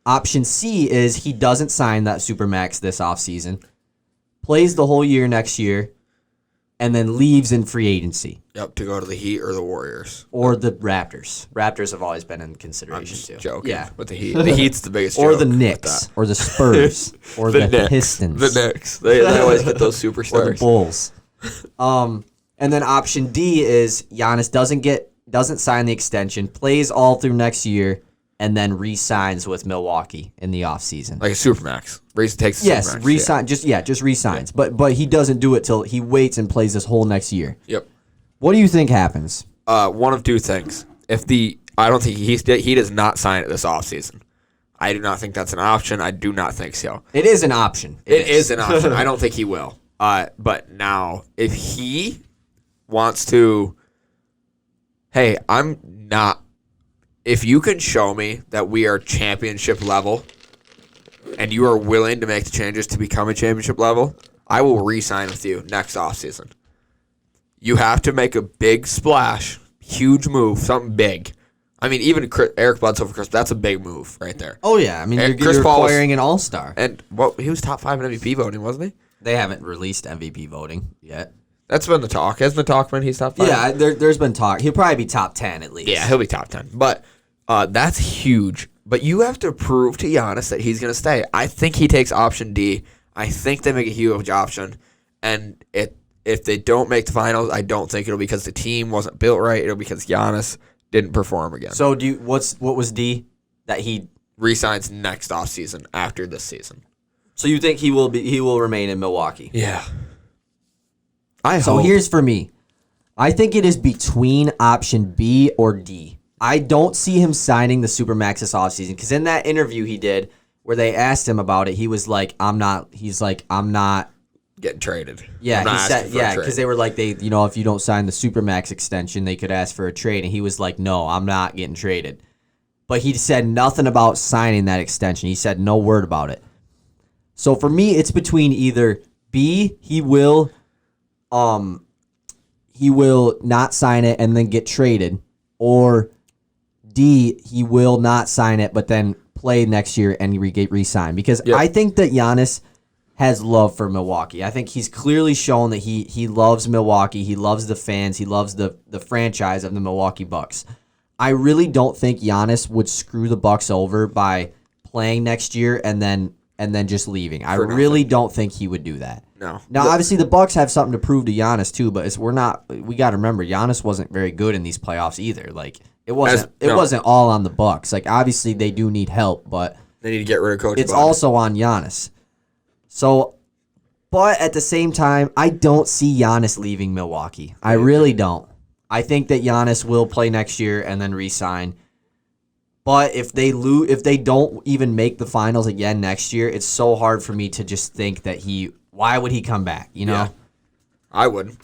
Option C is he doesn't sign that Supermax this offseason, plays the whole year next year, and then leaves in free agency. Yep, to go to the Heat or the Warriors. Or the Raptors. Raptors have always been in consideration, I'm just too. joking. Yeah. With the Heat. The Heat's the biggest Or joke the with Knicks. that. Or the Spurs. Or the Knicks. Pistons. The Knicks. They always get those superstars. Or the Bulls. And then option D is Giannis doesn't sign the extension, plays all through next year, and then re-signs with Milwaukee in the offseason. Like a Supermax. Takes the Supermax. Re-sign. Just re-signs. Yeah. But he doesn't do it till he waits and plays this whole next year. Yep. What do you think happens? One of two things. I don't think he does not sign it this offseason. I do not think that's an option. I do not think so. It is an option. It is an option. I don't think he will. But now, if he wants to, hey, if you can show me that we are championship level and you are willing to make the changes to become a championship level, I will re-sign with you next offseason. You have to make a big splash, huge move, something big. I mean, even Eric Bledsoe for Chris, that's a big move right there. Oh, yeah. I mean, you're Chris Paul acquiring an all-star. And he was top 5 in MVP voting, wasn't he? They haven't released MVP voting yet. That's been the talk. Hasn't the talk been he's top 5? Yeah, there's been talk. He'll probably be top 10 at least. Yeah, he'll be top 10. But that's huge. But you have to prove to Giannis that he's going to stay. I think he takes option D. I think they make a huge option. And if they don't make the finals, I don't think it'll be because the team wasn't built right. It'll be because Giannis didn't perform again. So what was D that he resigns next offseason after this season? So you think he will remain in Milwaukee? Yeah. So here's for me. I think it is between option B or D. I don't see him signing the Supermax this offseason because in that interview he did where they asked him about it, he was like, I'm not getting traded. Yeah, he said, because they were like, if you don't sign the Supermax extension, they could ask for a trade. And he was like, no, I'm not getting traded. But he said nothing about signing that extension. He said no word about it. So for me, it's between either B, he will not sign it and then get traded, or D, he will not sign it but then play next year and get re-signed. Because I think that Giannis has love for Milwaukee. I think he's clearly shown that he loves Milwaukee. He loves the fans. He loves the franchise of the Milwaukee Bucks. I really don't think Giannis would screw the Bucks over by playing next year and then just leaving. I really don't think he would do that. No. Now, obviously, the Bucks have something to prove to Giannis too, but we got to remember Giannis wasn't very good in these playoffs either. Like it wasn't all on the Bucks. Like obviously they do need help, but they need to get rid of Coach. It's also on Giannis. So, but at the same time, I don't see Giannis leaving Milwaukee. I really don't. I think that Giannis will play next year and then re-sign. But if they don't even make the finals again next year, it's so hard for me to just think that why would he come back, you know? Yeah, I wouldn't.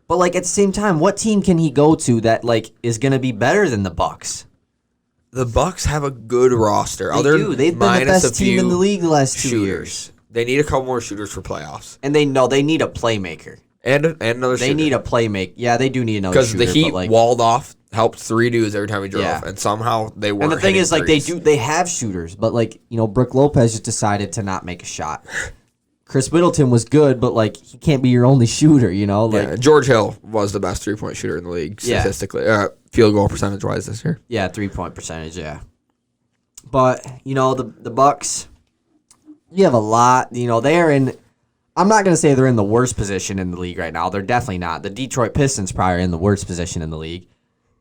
But like at the same time, what team can he go to that like is going to be better than the Bucks? The Bucks have a good roster. They do. They've been the best team in the league the last 2 years. They need a couple more shooters for playoffs. And they need a playmaker. And another shooter. They need a playmaker. Yeah, they do need another shooter. Because the Heat walled off, helped 3 dudes every time he drove, and somehow they weren't. And the thing is, like, threes. they have shooters, but like, Brook Lopez just decided to not make a shot. Chris Middleton was good, but like he can't be your only shooter, Like George Hill was the best 3-point shooter in the league statistically, field goal percentage wise this year. Yeah, 3-point percentage. Yeah, but the Bucks, you have a lot. They are in. I'm not gonna say they're in the worst position in the league right now. They're definitely not. The Detroit Pistons probably are in the worst position in the league,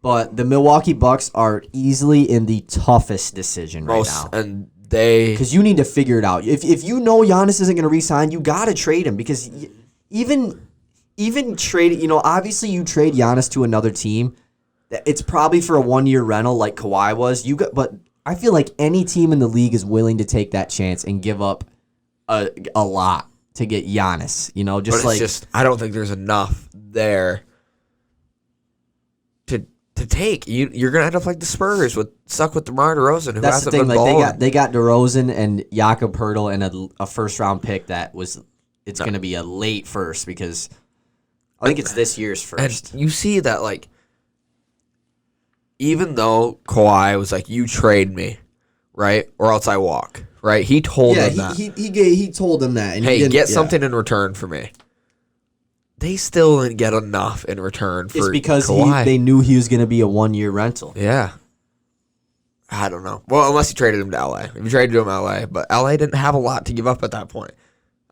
but the Milwaukee Bucks are easily in the toughest decision right now. And because you need to figure it out. If you know Giannis isn't going to re-sign, you got to trade him because even trade, obviously you trade Giannis to another team, it's probably for a 1-year rental like Kawhi was. But I feel like any team in the league is willing to take that chance and give up a lot to get Giannis. I don't think there's enough there to take. You're gonna end up like the Spurs stuck with DeMar DeRozan, who that's hasn't the thing. been Like balling. they got DeRozan and Jakob Poeltl and a first round pick it's gonna be a late first because I think it's this year's first. And you see that like even though Kawhi was like, you trade me, right, or else I walk, right? He told them that. He told them that. And hey, get something in return for me. They still didn't get enough in return for It's because Kawhi. they knew he was going to be a 1-year rental. Yeah. I don't know. Well, unless you traded him to LA. If you traded him to LA, but LA didn't have a lot to give up at that point.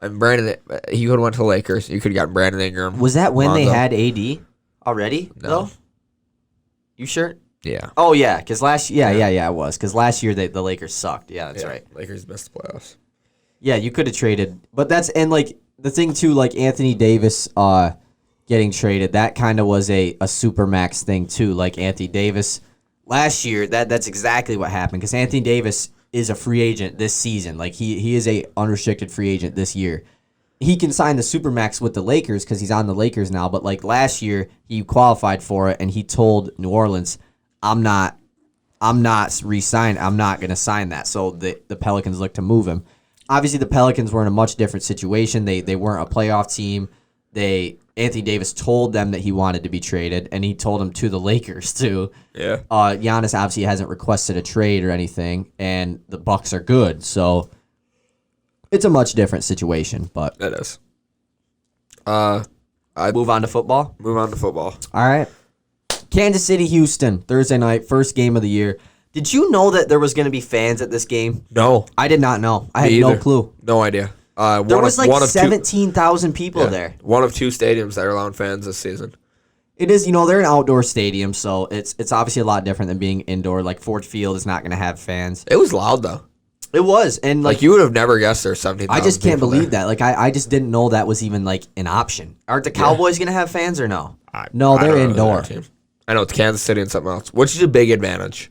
And Brandon, he could have went to the Lakers. You could have gotten Brandon Ingram. Was that when Lonzo. they had AD already? No. Though? You sure? Yeah. Oh yeah, because it was because last year the Lakers sucked. Yeah, that's right. Lakers missed the playoffs. Yeah, you could have traded, but the thing too, like Anthony Davis getting traded, that kind of was a Supermax thing too. Like Anthony Davis last year, that's exactly what happened because Anthony Davis is a free agent this season. Like he is a unrestricted free agent this year. He can sign the Supermax with the Lakers because he's on the Lakers now. But like last year, he qualified for it and he told New Orleans, "I'm not re-signing. I'm not going to sign that." So the Pelicans looked to move him. Obviously, the Pelicans were in a much different situation. They weren't a playoff team. They Anthony Davis told them that he wanted to be traded, and he told them to the Lakers too. Yeah. Giannis obviously hasn't requested a trade or anything, and the Bucks are good, so it's a much different situation. But It is. I'd move on to football. Move on to football. All right. Kansas City, Houston, Thursday night, first game of the year. Did you know that there was going to be fans at this game? No. I did not know. I Me had no either. clue. No idea. There was like 17,000 people there. One of two stadiums that are allowing fans this season. It is, they're an outdoor stadium, so it's obviously a lot different than being indoor. Like Ford Field is not going to have fans. It was loud though. It was, and Like you would have never guessed there's 17,000. I just can't people believe there. that. Like I just didn't know that was even like an option. Aren't the Cowboys going to have fans or no? No, I they're don't know indoor. their team. I know it's Kansas City and something else, which is a big advantage.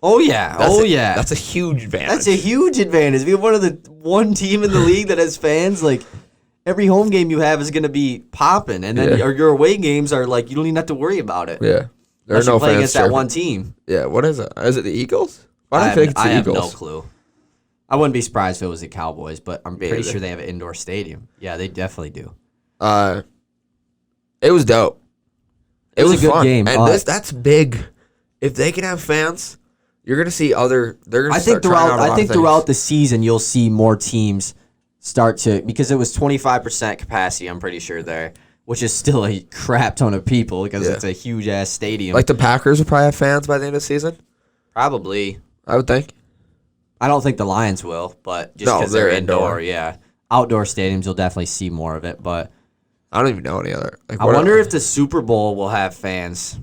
Oh yeah, That's a huge advantage. That's a huge advantage. We have one team in the league that has fans. Like every home game you have is going to be popping, and then your away games are like you don't even have to worry about it. Yeah, there Unless are no you play fans against that chirping. one team. Yeah, what is it? Is it the Eagles? Why do I think it's I the have Eagles? no clue. I wouldn't be surprised if it was the Cowboys, but I'm pretty either. sure they have an indoor stadium. Yeah, they definitely do. It was dope. It was a good fun. game. And that's big. If they can have fans, you're gonna see other. They're gonna. I think throughout the season you'll see more teams start to, because it was 25% capacity. I'm pretty sure there, which is still a crap ton of people because it's a huge ass stadium. Like the Packers will probably have fans by the end of the season. Probably. I would think. I don't think the Lions will, but just because they're indoor, yeah. Outdoor stadiums, you'll definitely see more of it. But I don't even know any other. Like, I wonder if the Super Bowl will have fans.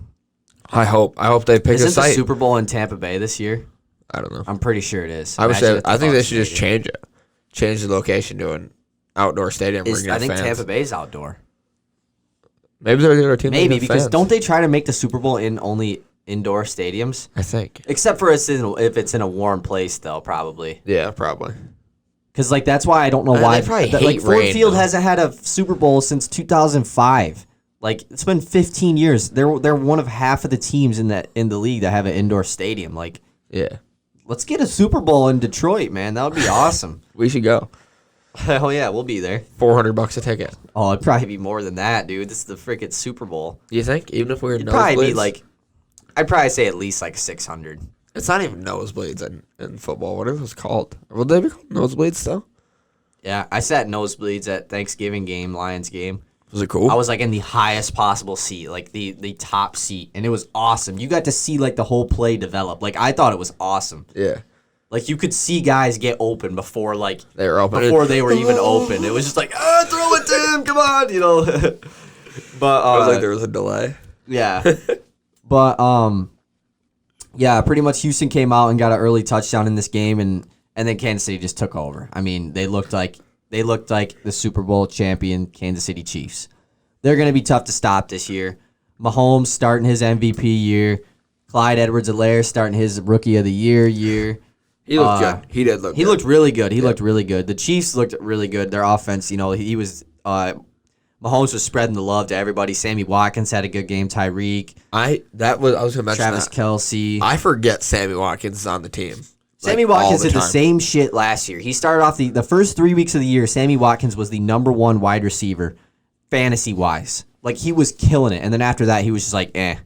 I hope they pick a Isn't the site. Super Bowl in Tampa Bay this year? I don't know. I'm pretty sure it is. I Imagine if the think they Bucs should just made it. change it. Change the location to an outdoor stadium. Where you can I have think fans. Tampa Bay's outdoor. Maybe they're the other team. Maybe that because fans. don't they try to make the Super Bowl in only indoor stadiums? I think. Except for if it's in a warm place, though, probably. Yeah, probably. Because that's why I don't know They why. probably Like hate Ford rain, Field though. hasn't had a Super Bowl since 2005. Like it's been 15 years. They're one of half of the teams in the league that have an indoor stadium. Like, Yeah, let's get a Super Bowl in Detroit, man. That would be awesome. we should go. Hell yeah, we'll be there. $400 a ticket. Oh, it'd probably be more than that, dude. This is the freaking Super Bowl. You think? Even if we were It'd probably be nosebleeds? like, I'd probably say at least like 600. It's not even nosebleeds in football. What are those called? Would they be called nosebleeds still? Yeah, I sat nosebleeds at Thanksgiving game, Lions game. Was it cool? I was like in the highest possible seat, like the top seat, and it was awesome. You got to see like the whole play develop. Like I thought it was awesome. Yeah. Like you could see guys get open before They were open. before they were even open. It was just like, throw it to him, come on, But I was like, there was a delay. yeah, but yeah, pretty much Houston came out and got an early touchdown in this game, and then Kansas City just took over. I mean, they looked like the Super Bowl champion Kansas City Chiefs. They're going to be tough to stop this year. Mahomes starting his MVP year. Clyde Edwards-Helaire starting his Rookie of the Year. He looked good. He did look He good. looked really good. He looked really good. The Chiefs looked really good. Their offense, he was Mahomes was spreading the love to everybody. Sammy Watkins had a good game. Tyreek, I was going to mention Travis that. Kelce. I forget Sammy Watkins is on the team. Sammy Like, all Watkins did the time. same shit last year. He started off the first 3 weeks of the year. Sammy Watkins was the number one wide receiver, fantasy wise. Like he was killing it, and then after that, he was just like, eh.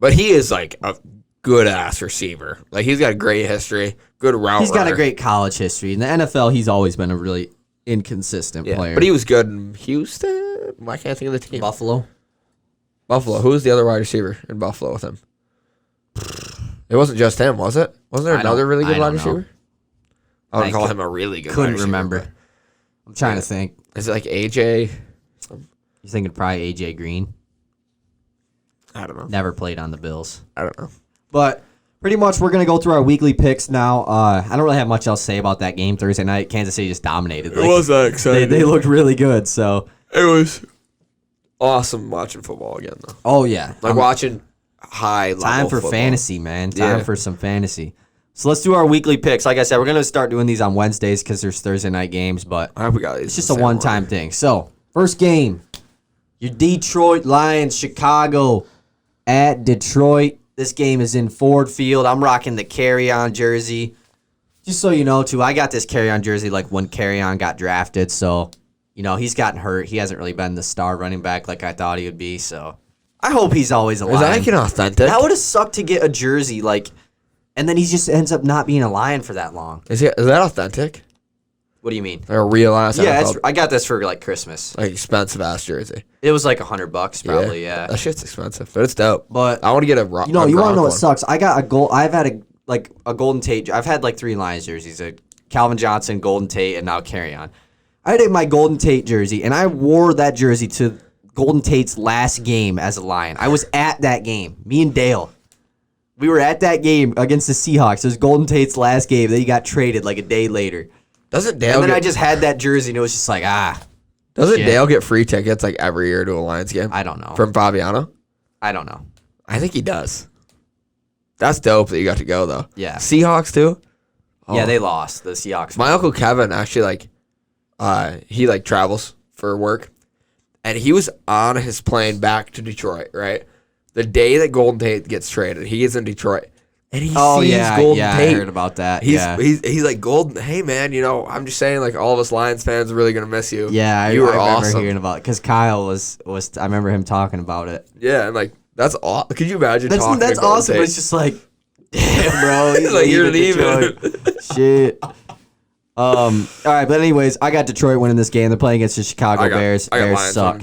But he is like a good ass receiver. Like he's got a great history, good route. He's got a runner. great college history. In the NFL, he's always been a really inconsistent Yeah, player. but he was good in Houston. I can't think of the team. Buffalo. Buffalo. Who was the other wide receiver in Buffalo with him? It wasn't just him, was it? Wasn't there I another don't- really good I wide don't know. receiver? I would I call cou- him a really good. Couldn't wide receiver, remember. but- I'm trying to think. Is it like AJ? You're thinking probably AJ Green. I don't know. Never played on the Bills. I don't know. But pretty much we're going to go through our weekly picks now. I don't really have much else to say about that game Thursday night. Kansas City just dominated. Like, that exciting. they looked really good. So, It was awesome watching football again, though. oh, yeah. Like watching high level Time for football. fantasy, man. Time Yeah. for some fantasy. So let's do our weekly picks. Like I said, we're going to start doing these on Wednesdays because there's Thursday night games, but I hope we got these. it's just a one-time thing. So, first game, your Detroit Lions, Chicago at Detroit. This game is in Ford Field. I'm rocking the carry-on jersey. Just so you know, too, I got this carry-on jersey like when carry-on got drafted, so he's gotten hurt. He hasn't really been the star running back like I thought he would be. So I hope he's always a Lion. Is that like an authentic? That would have sucked to get a jersey and then he just ends up not being a Lion for that long. Is that authentic? What do you mean? Like a real ass? Yeah, I got this for Christmas. Like expensive ass jersey. It was like $100 probably. Yeah. That shit's expensive, but it's dope. But I want to get a rock. you want to know what sucks? I got a gold. I've had a Golden Tate. I've had 3 Lions jerseys: a Calvin Johnson, Golden Tate, and now Carry On. I had my Golden Tate jersey, and I wore that jersey to Golden Tate's last game as a Lion. I was at that game. Me and Dale. We were at that game against the Seahawks. It was Golden Tate's last game. Then he got traded a day later. Doesn't Dale? And then I just had that jersey, and it was just Doesn't shit. Dale get free tickets every year to a Lions game? I don't know. From Fabiano? I don't know. I think he does. That's dope that you got to go though. Yeah. Seahawks too? Oh. Yeah, they lost. The Seahawks. My Uncle Kevin actually he travels for work. And he was on his plane back to Detroit, right? The day that Golden Tate gets traded, he is in Detroit. And he sees Golden Tate. I heard about that. He's like, Golden, hey man, I'm just saying all of us Lions fans are really gonna miss you. Yeah, I were remember awesome. hearing about it because Kyle was. I remember him talking about it. Yeah, and that's awesome. Could you imagine talking That's to Golden awesome. Tate? But it's just damn, bro. He's you're leaving. Shit. All right, but anyways, I got Detroit winning this game. They're playing against the Chicago Bears. I got Bears Lions suck.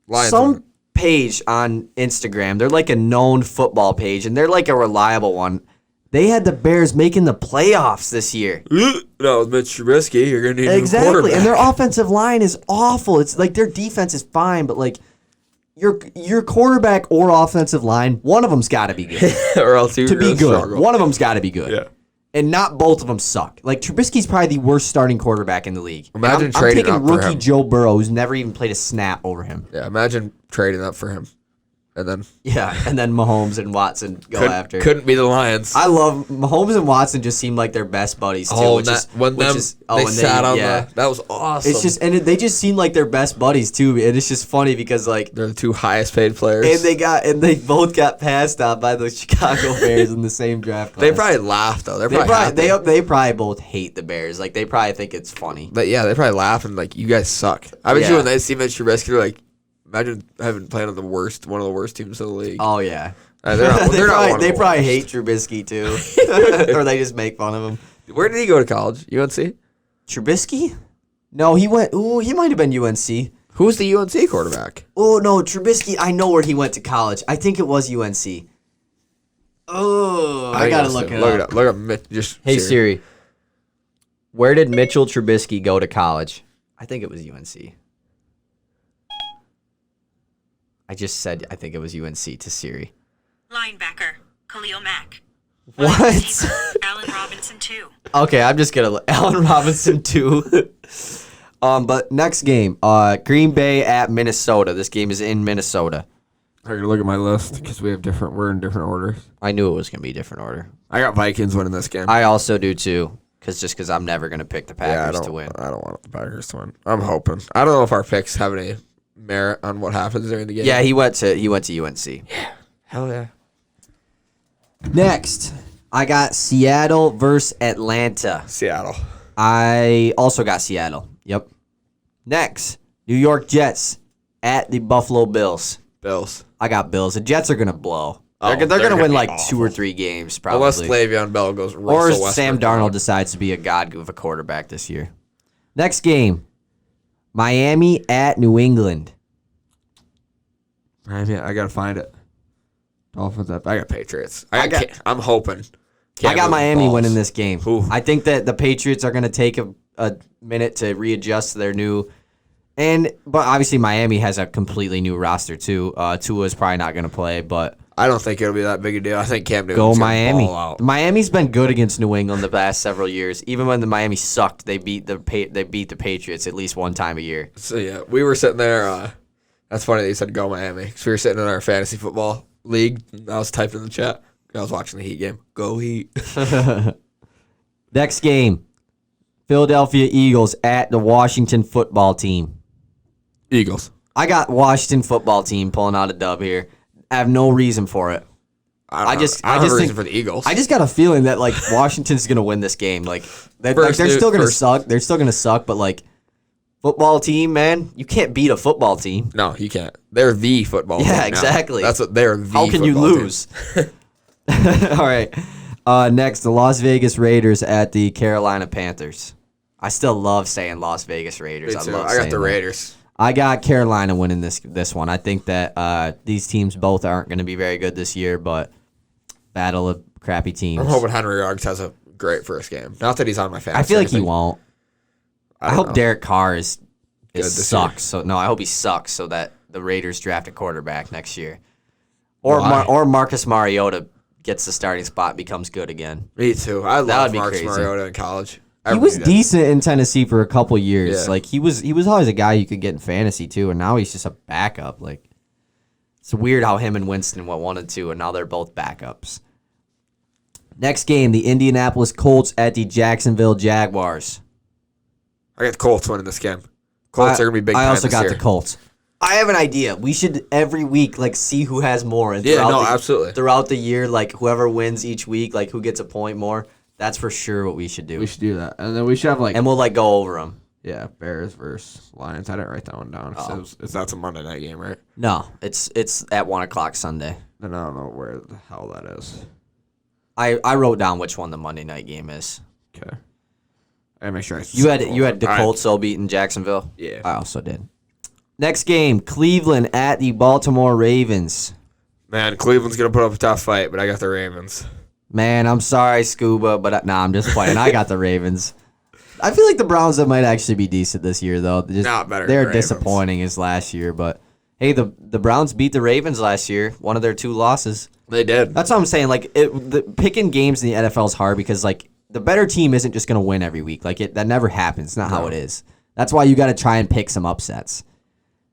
Lions Some page on Instagram, they're a known football page, and they're a reliable one. They had the Bears making the playoffs this year. No, with Mitch Trubisky, you're gonna need a Exactly, and their offensive line is awful. It's their defense is fine, but your quarterback or offensive line, one of them's got to be good or else you're to be gonna good. struggle. One of them's got to be good. Yeah. And not both of them suck. Trubisky's probably the worst starting quarterback in the league. Imagine I'm trading taking up for rookie him. Joe Burrow, who's never even played a snap over him. Yeah, imagine trading up for him, and then And then Mahomes and Watson go after. Couldn't be the Lions. I love Mahomes and Watson. Just seem like they're best buddies too. That was awesome. It's just they just seem like they're best buddies too, and it's just funny because they're the 2 highest paid players, and they both got passed on by the Chicago Bears in the same draft class. They probably laugh though. They probably both hate the Bears. They probably think it's funny. But yeah, they probably laugh and you guys suck. I bet you when they see Mitch Trubisky, they're like, imagine having played on one of the worst teams in the league. Oh yeah. They probably hate Trubisky too, or they just make fun of him. Where did he go to college? UNC? Trubisky? No, he went. Ooh, he might have been UNC. Who's the UNC quarterback? Oh no, Trubisky. I know where he went to college. I think it was UNC. Oh, I gotta look it up. Look up Mitch. Hey Siri, where did Mitchell Trubisky go to college? I think it was UNC. I just said I think it was UNC to Siri. Linebacker, Khalil Mack. What? Allen Robinson, 2. Okay, I'm just gonna Allen Robinson 2. But next game, Green Bay at Minnesota. This game is in Minnesota. I gotta look at my list because we're in different orders. I knew it was gonna be a different order. I got Vikings winning this game. I also do too, because I'm never gonna pick the Packers to win. I don't want the Packers to win. I'm hoping. I don't know if our picks have any merit on what happens during the game. Yeah, he went to UNC. Yeah, hell yeah. Next, I got Seattle versus Atlanta. Seattle. I also got Seattle. Yep. Next, New York Jets at the Buffalo Bills. Bills. I got Bills. The Jets are gonna blow. They're They're gonna gonna win be 2 or 3 games probably. Unless Le'Veon Bell goes or Russell Westbrook Sam Darnold out. decides to be a god of a quarterback this year. Next game, Miami at New England. I gotta find it. Dolphins up. I got Patriots. I'm hoping. I got Miami winning this game. Ooh. I think that the Patriots are going to take a minute to readjust to their new, but obviously Miami has a completely new roster too. Tua is probably not going to play, but I don't think it'll be that big a deal. I think Cam Newton's go gonna Miami. ball out. Miami's been good against New England the past several years. Even when the Miami sucked, they beat the Patriots at least one time a year. So yeah, we were sitting there. That's funny that you said go Miami. Because we were sitting in our fantasy football league. And I was typing in the chat. I was watching the Heat game. Go Heat. Next game, Philadelphia Eagles at the Washington football team. Eagles. I got Washington football team pulling out a dub here. I have no reason for it. I don't have a reason for the Eagles. I just got a feeling that Washington's gonna win this game. They're still gonna suck. They're still gonna suck, but Football team, man. You can't beat a football team. No, you can't. They're the football team. Yeah, now. exactly. That's what they're the How can you football team. lose? All right. Next, the Las Vegas Raiders at the Carolina Panthers. I still love saying Las Vegas Raiders. Me too. love I got saying the that. Raiders. I got Carolina winning this one. I think that these teams both aren't going to be very good this year, but battle of crappy teams. I'm hoping Henry Ruggs has a great first game. Not that he's on my fantasy. I feel like or he anything. won't. I don't hope know. Derek Carr Good this sucks. So no, I hope he sucks so that the Raiders draft a quarterback next year, or Why? or Marcus Mariota gets the starting spot, becomes good again. Me too. I would love be Marcus crazy. Mariota in college. He was Everybody did. decent in Tennessee for a couple years. Yeah. Like he was always a guy you could get in fantasy too, and now he's just a backup. Like it's weird how him and Winston went 1-2, and now they're both backups. Next game, the Indianapolis Colts at the Jacksonville Jaguars. I got the Colts winning this game. Colts are gonna be big. I time also this got year. the Colts. I have an idea. We should every week see who has more. And Yeah, no, the, absolutely. Throughout the year, whoever wins each week, who gets a point more. That's for sure what we should do. We should do that, and then we should have and we'll go over them. Bears versus Lions. I didn't write that one down. Oh. So That's a Monday night game, right? No, it's at 1:00 Sunday. then I don't know where the hell that is. I wrote down which one the Monday night game is. Okay, I gotta make sure. You had the All right. Colts all beating Jacksonville. Yeah. I also did. Next game, Cleveland at the Baltimore Ravens. Man, Cleveland's gonna put up a tough fight, but I got the Ravens. Man, I'm sorry, Scuba, but I'm just playing. I got the Ravens. I feel like the Browns might actually be decent this year, though. Not better than They're Ravens. disappointing as last year, but hey, the Browns beat the Ravens last year. One of their 2 losses. They did. That's what I'm saying. Picking games in the NFL is hard because the better team isn't just gonna win every week. That never happens. It's not how it is. That's why you got to try and pick some upsets.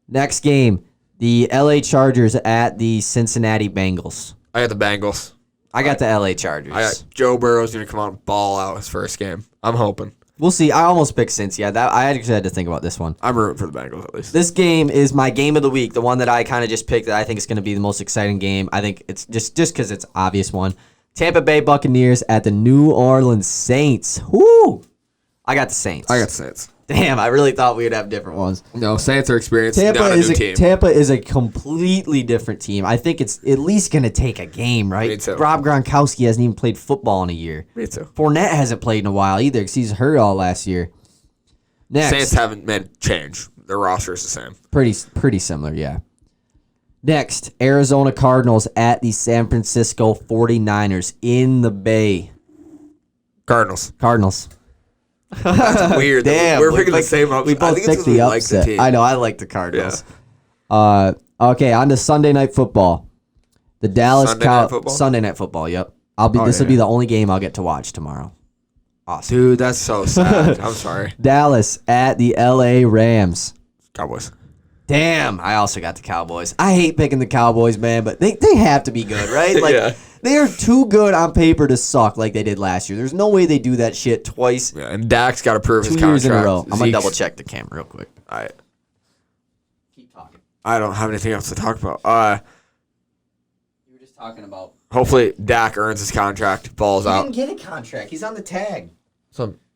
Next game, the LA Chargers at the Cincinnati Bengals. I got the Bengals. I got the LA Chargers. I got Joe Burrow's gonna come out and ball out his first game. I'm hoping. We'll see. I almost picked Cincy. Yeah, I actually had to think about this one. I'm rooting for the Bengals at least. This game is my game of the week, the one that I kind of just picked that I think is going to be the most exciting game. I think it's just because it's obvious one. Tampa Bay Buccaneers at the New Orleans Saints. Whoo! I got the Saints. I got the Saints. Damn, I really thought we would have different ones. No, Saints are experienced. Tampa not a is new a team. Tampa is a completely different team. I think it's at least going to take a game, right? Me too. Rob Gronkowski hasn't even played football in a year. Me too. Fournette hasn't played in a while either because he's hurt all last year. Next. Saints haven't made a change. Their roster is the same. Pretty similar, yeah. Next, Arizona Cardinals at the San Francisco 49ers in the Bay. Cardinals. Cardinals. That's weird. Damn. We're picking the same upset. We I both think it's picked 'cause we the like the upset. team. I know, I like the Cardinals. Okay, on to Sunday Night Football. The Dallas Sunday Night Football? Sunday Night Football, yep. This will be the only game I'll get to watch tomorrow. Awesome. Dude, that's so sad. I'm sorry. Dallas at the LA Rams. Cowboys. Damn, I also got the Cowboys. I hate picking the Cowboys, man, but they have to be good, right? Yeah. They are too good on paper to suck like they did last year. There's no way they do that shit twice, Yeah, and Dak's got to prove 2 his years contract. in a row. I'm gonna Zeke's- double check the camera real quick. Keep talking. I don't have anything else to talk about. You were just talking about. Hopefully Dak earns his contract, balls He out. didn't get a contract. He's on the tag.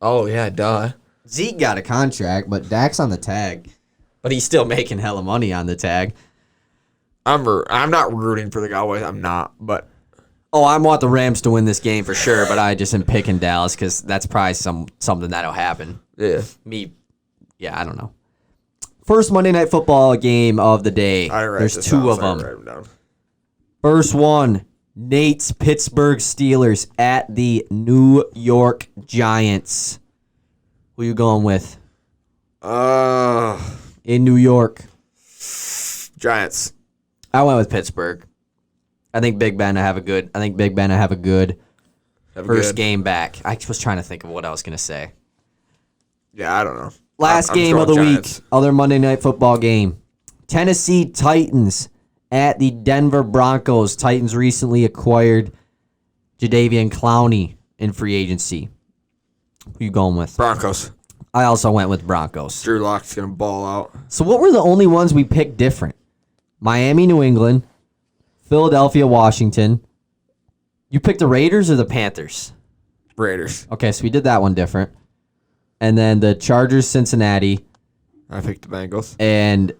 Oh yeah, duh. Zeke got a contract, but Dak's on the tag. But he's still making hella money on the tag. I'm not rooting for the Cowboys. I'm not, but Oh, I want the Rams to win this game for sure, but I just am picking Dallas because that's probably something that'll happen. yeah. I don't know. First Monday Night Football game of the day. I didn't write There's this 2 down, of so I them. didn't write them down. First one, Nate's Pittsburgh Steelers at the New York Giants. Who you going with in New York? Giants. I went with Pittsburgh. I think Big Ben will have a good. Have a First good- game back. I was trying to think of what I was gonna say. Yeah, I don't know. Last I'm game of the going week, Giants. other Monday Night Football game. Tennessee Titans at the Denver Broncos. Titans recently acquired Jadeveon Clowney in free agency. Who you going with? Broncos. I also went with Broncos. Drew Lock's gonna ball out. So what were the only ones we picked different? Miami, New England, Philadelphia, Washington. You picked the Raiders or the Panthers? Raiders. Okay, so we did that one different. And then the Chargers, Cincinnati. I picked the Bengals. and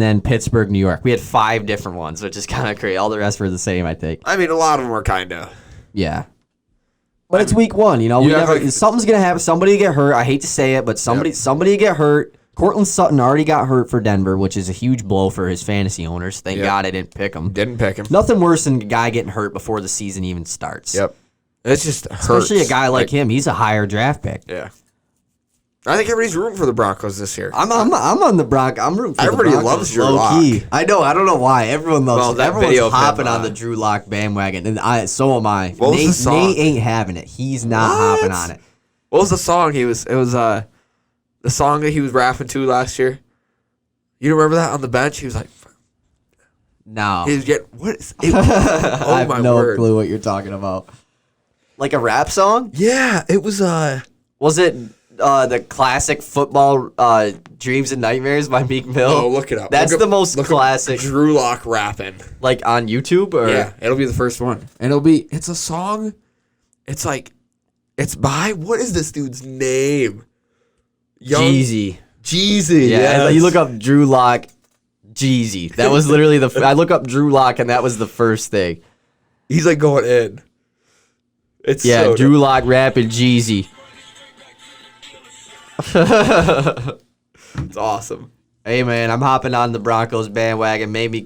then Pittsburgh, New York. We had 5 different ones, which is kind of crazy. All the rest were the same, I think. I mean, a lot of them were kind of. Yeah. But it's week 1, you know. You We have, never. like- Something's gonna happen. Somebody get hurt. I hate to say it, but somebody get hurt. Cortland Sutton already got hurt for Denver, which is a huge blow for his fantasy owners. Thank Yep. God I didn't pick him. Didn't pick him. Nothing worse than a guy getting hurt before the season even starts. Yep. It's just hurts. Especially a guy like him. He's a higher draft pick. Yeah. I think everybody's rooting for the Broncos this year. I'm on the Broncos. I'm rooting for Everybody the Broncos. loves Drew low Lock. key. I know. I don't know why. Everyone loves. Well, that everyone's video of him, hopping on the Drew Lock bandwagon, and so am I. What was Nate, the song? Nate ain't having it. He's not What? hopping on it. What was the song it was the song that he was rapping to last year? You remember that on the bench? He was like, No, he was getting, what is it? Oh I have my no word. clue what you're talking about. Like a rap song? Yeah, it was Was it the classic football "Dreams and Nightmares" by Meek Mill? Oh, look it up. That's Look the up- most look up classic. Drew Lock rapping. Like on YouTube or Yeah, it'll be the first one. And it's a song. It's like, it's by, what is this dude's name? Jeezy. Jeezy. Yeah, yes. you look up Drew Lock, Jeezy. That was literally I look up Drew Lock, and that was the first thing. He's like going in. It's Yeah, so Drew Lock rapping Jeezy. It's awesome. Hey man, I'm hopping on the Broncos bandwagon mainly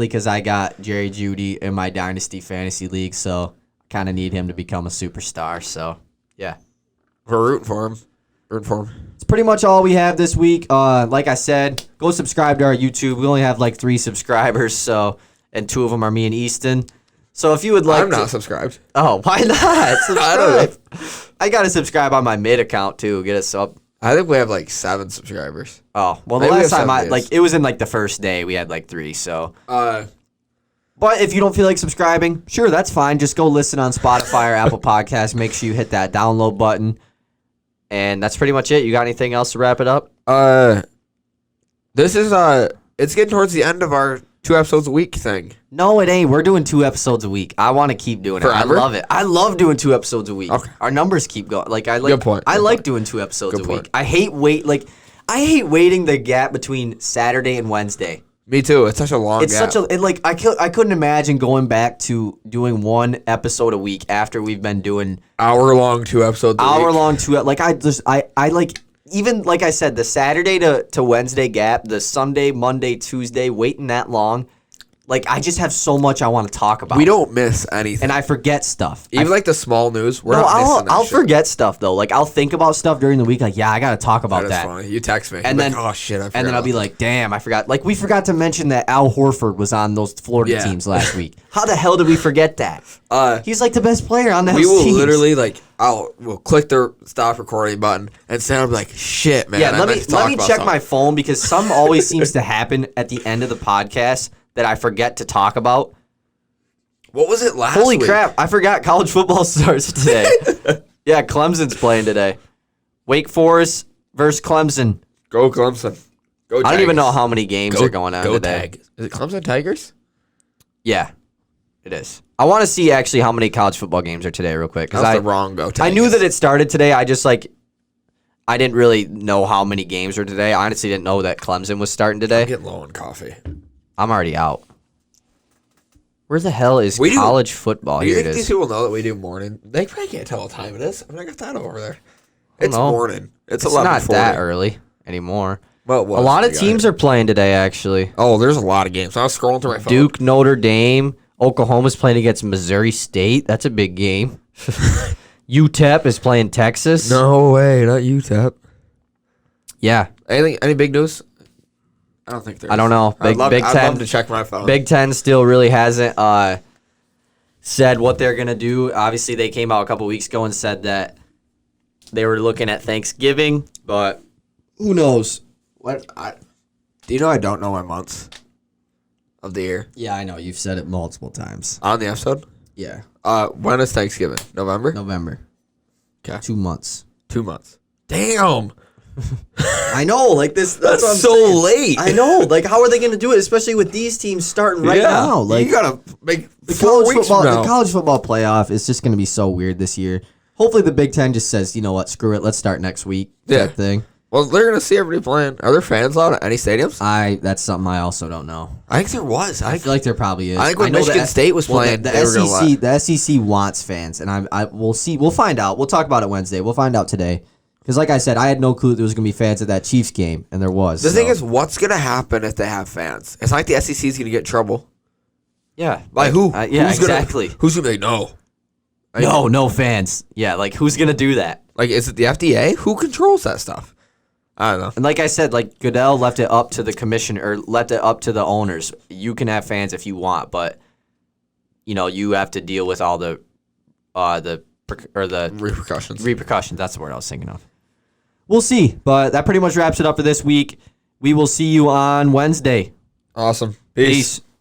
because I got Jerry Jeudy in my Dynasty Fantasy League, so I kind of need him to become a superstar. So yeah, We're rooting for him. Rooting for him. it's pretty much all we have this week. Like I said, go subscribe to our YouTube. We only have like 3 subscribers, so and 2 of them are me and Easton. So if you would like, I'm not subscribed. Oh, why not? Subscribe. I don't I gotta subscribe on my mid account too. Get us up. I think we have like 7 subscribers. Oh, well, the Maybe we last have time 7 days. it was in like the first day we had like 3. So, Uh, but if you don't feel like subscribing, sure, that's fine. Just go listen on Spotify or Apple Podcasts. Make sure you hit that download button, and that's pretty much it. You got anything else to wrap it up? this is it's getting towards the end of our 2 episodes a week thing. No, it ain't. We're doing 2 episodes a week. I want to keep doing it. Forever? I love it. I love doing 2 episodes a week. Okay. Our numbers keep going. Like I like. Good point. I Good like point. doing 2 episodes Good a week. point. I hate waiting the gap between Saturday and Wednesday. Me too. It's such a long It's gap. such a I couldn't imagine going back to doing 1 episode a week after we've been doing hour-long 2 episodes a week. hour-long 2. Like I like even like I said, the Saturday to Wednesday gap, the Sunday, Monday, Tuesday, waiting that long. Like I just have so much I want to talk about. We don't miss anything. and I forget stuff. Even like the small news, we're No, not missing that I'll shit. forget stuff though. Like I'll think about stuff during the week. Like yeah, I gotta talk about That is that. funny. You text me. And I'm then like, oh shit, I forgot and then I'll be about like, damn, I forgot. Like we forgot to mention that Al Horford was on those Florida Yeah. teams last week. How the hell did we forget that? that. He's like the best player on those We will teams. literally like we'll click the stop recording button and Sam will be like, shit, man. Yeah, I let meant me to talk let me about check something. my phone because some always seems to happen at the end of the podcast that I forget to talk about. What was it last Holy week? crap, I forgot college football starts today. Yeah, Clemson's playing today. Wake Forest versus Clemson. Go Clemson. Go I don't even know Tigers. how many games are going on go today. Tag. Is it Clemson Tigers? Yeah, it is. I want to see actually how many college football games are today real quick. That's Because the wrong go I Tigers. knew that it started today. I just like, I didn't really know how many games are today. I honestly didn't know that Clemson was starting I'm today. getting low on coffee. I'm already out. Where the hell is We do- college football? Do you Here it think these is. people know that we do morning? They probably can't tell what time it is. I mean, I got that over there. don't It's know. morning. It's It's not 11:40. that early anymore. Well, it was A lot when of we got teams here. are playing today, actually. Oh, there's a lot of games. I was scrolling through my phone. Duke, Notre Dame, Oklahoma's playing against Missouri State. That's a big game. UTEP is playing Texas. No way, not UTEP. Yeah, Anything? Any big news? I don't think there is. I don't know. I'd love Big Ten. to check my phone. Big Ten still really hasn't said what they're gonna do. Obviously, they came out a couple weeks ago and said that they were looking at Thanksgiving, but who knows? Do you know I don't know my months of the year Yeah, I know. You've said it multiple times. on the episode? Yeah, When is Thanksgiving? November? November. 'Kay. 2 months. 2 months. Damn. I know, like this. That's what I'm so saying. late. I know. Like, how are they going to do it? Especially with these teams starting right now. Like, you gotta make the 4 college weeks football, from now. the college football playoff is just going to be so weird this year. Hopefully, the Big Ten just says, you know what, screw it, let's start next week. Yeah. Type thing. Well, they're gonna see everybody playing. Are there fans allowed at any stadiums? That's something I also don't know. I think there was. I feel like there probably is. I think when know Michigan State was playing, the they were gonna SEC, the SEC wants fans, and we'll see. We'll find out. We'll talk about it Wednesday. We'll find out today. Because, like I said, I had no clue there was going to be fans at that Chiefs game, and there was. The thing is, what's going to happen if they have fans? It's not like the SEC is going to get in trouble. Yeah. By who? Yeah, exactly. Who's going to be like, no? No fans. Yeah, like, who's going to do that? Like, is it the FDA? Who controls that stuff? I don't know. And like I said, like, Goodell left it up to the commission, or left it up to the owners. You can have fans if you want, but, you have to deal with all the Repercussions. Repercussions, that's the word I was thinking of. We'll see, but that pretty much wraps it up for this week. We will see you on Wednesday. Awesome. Peace.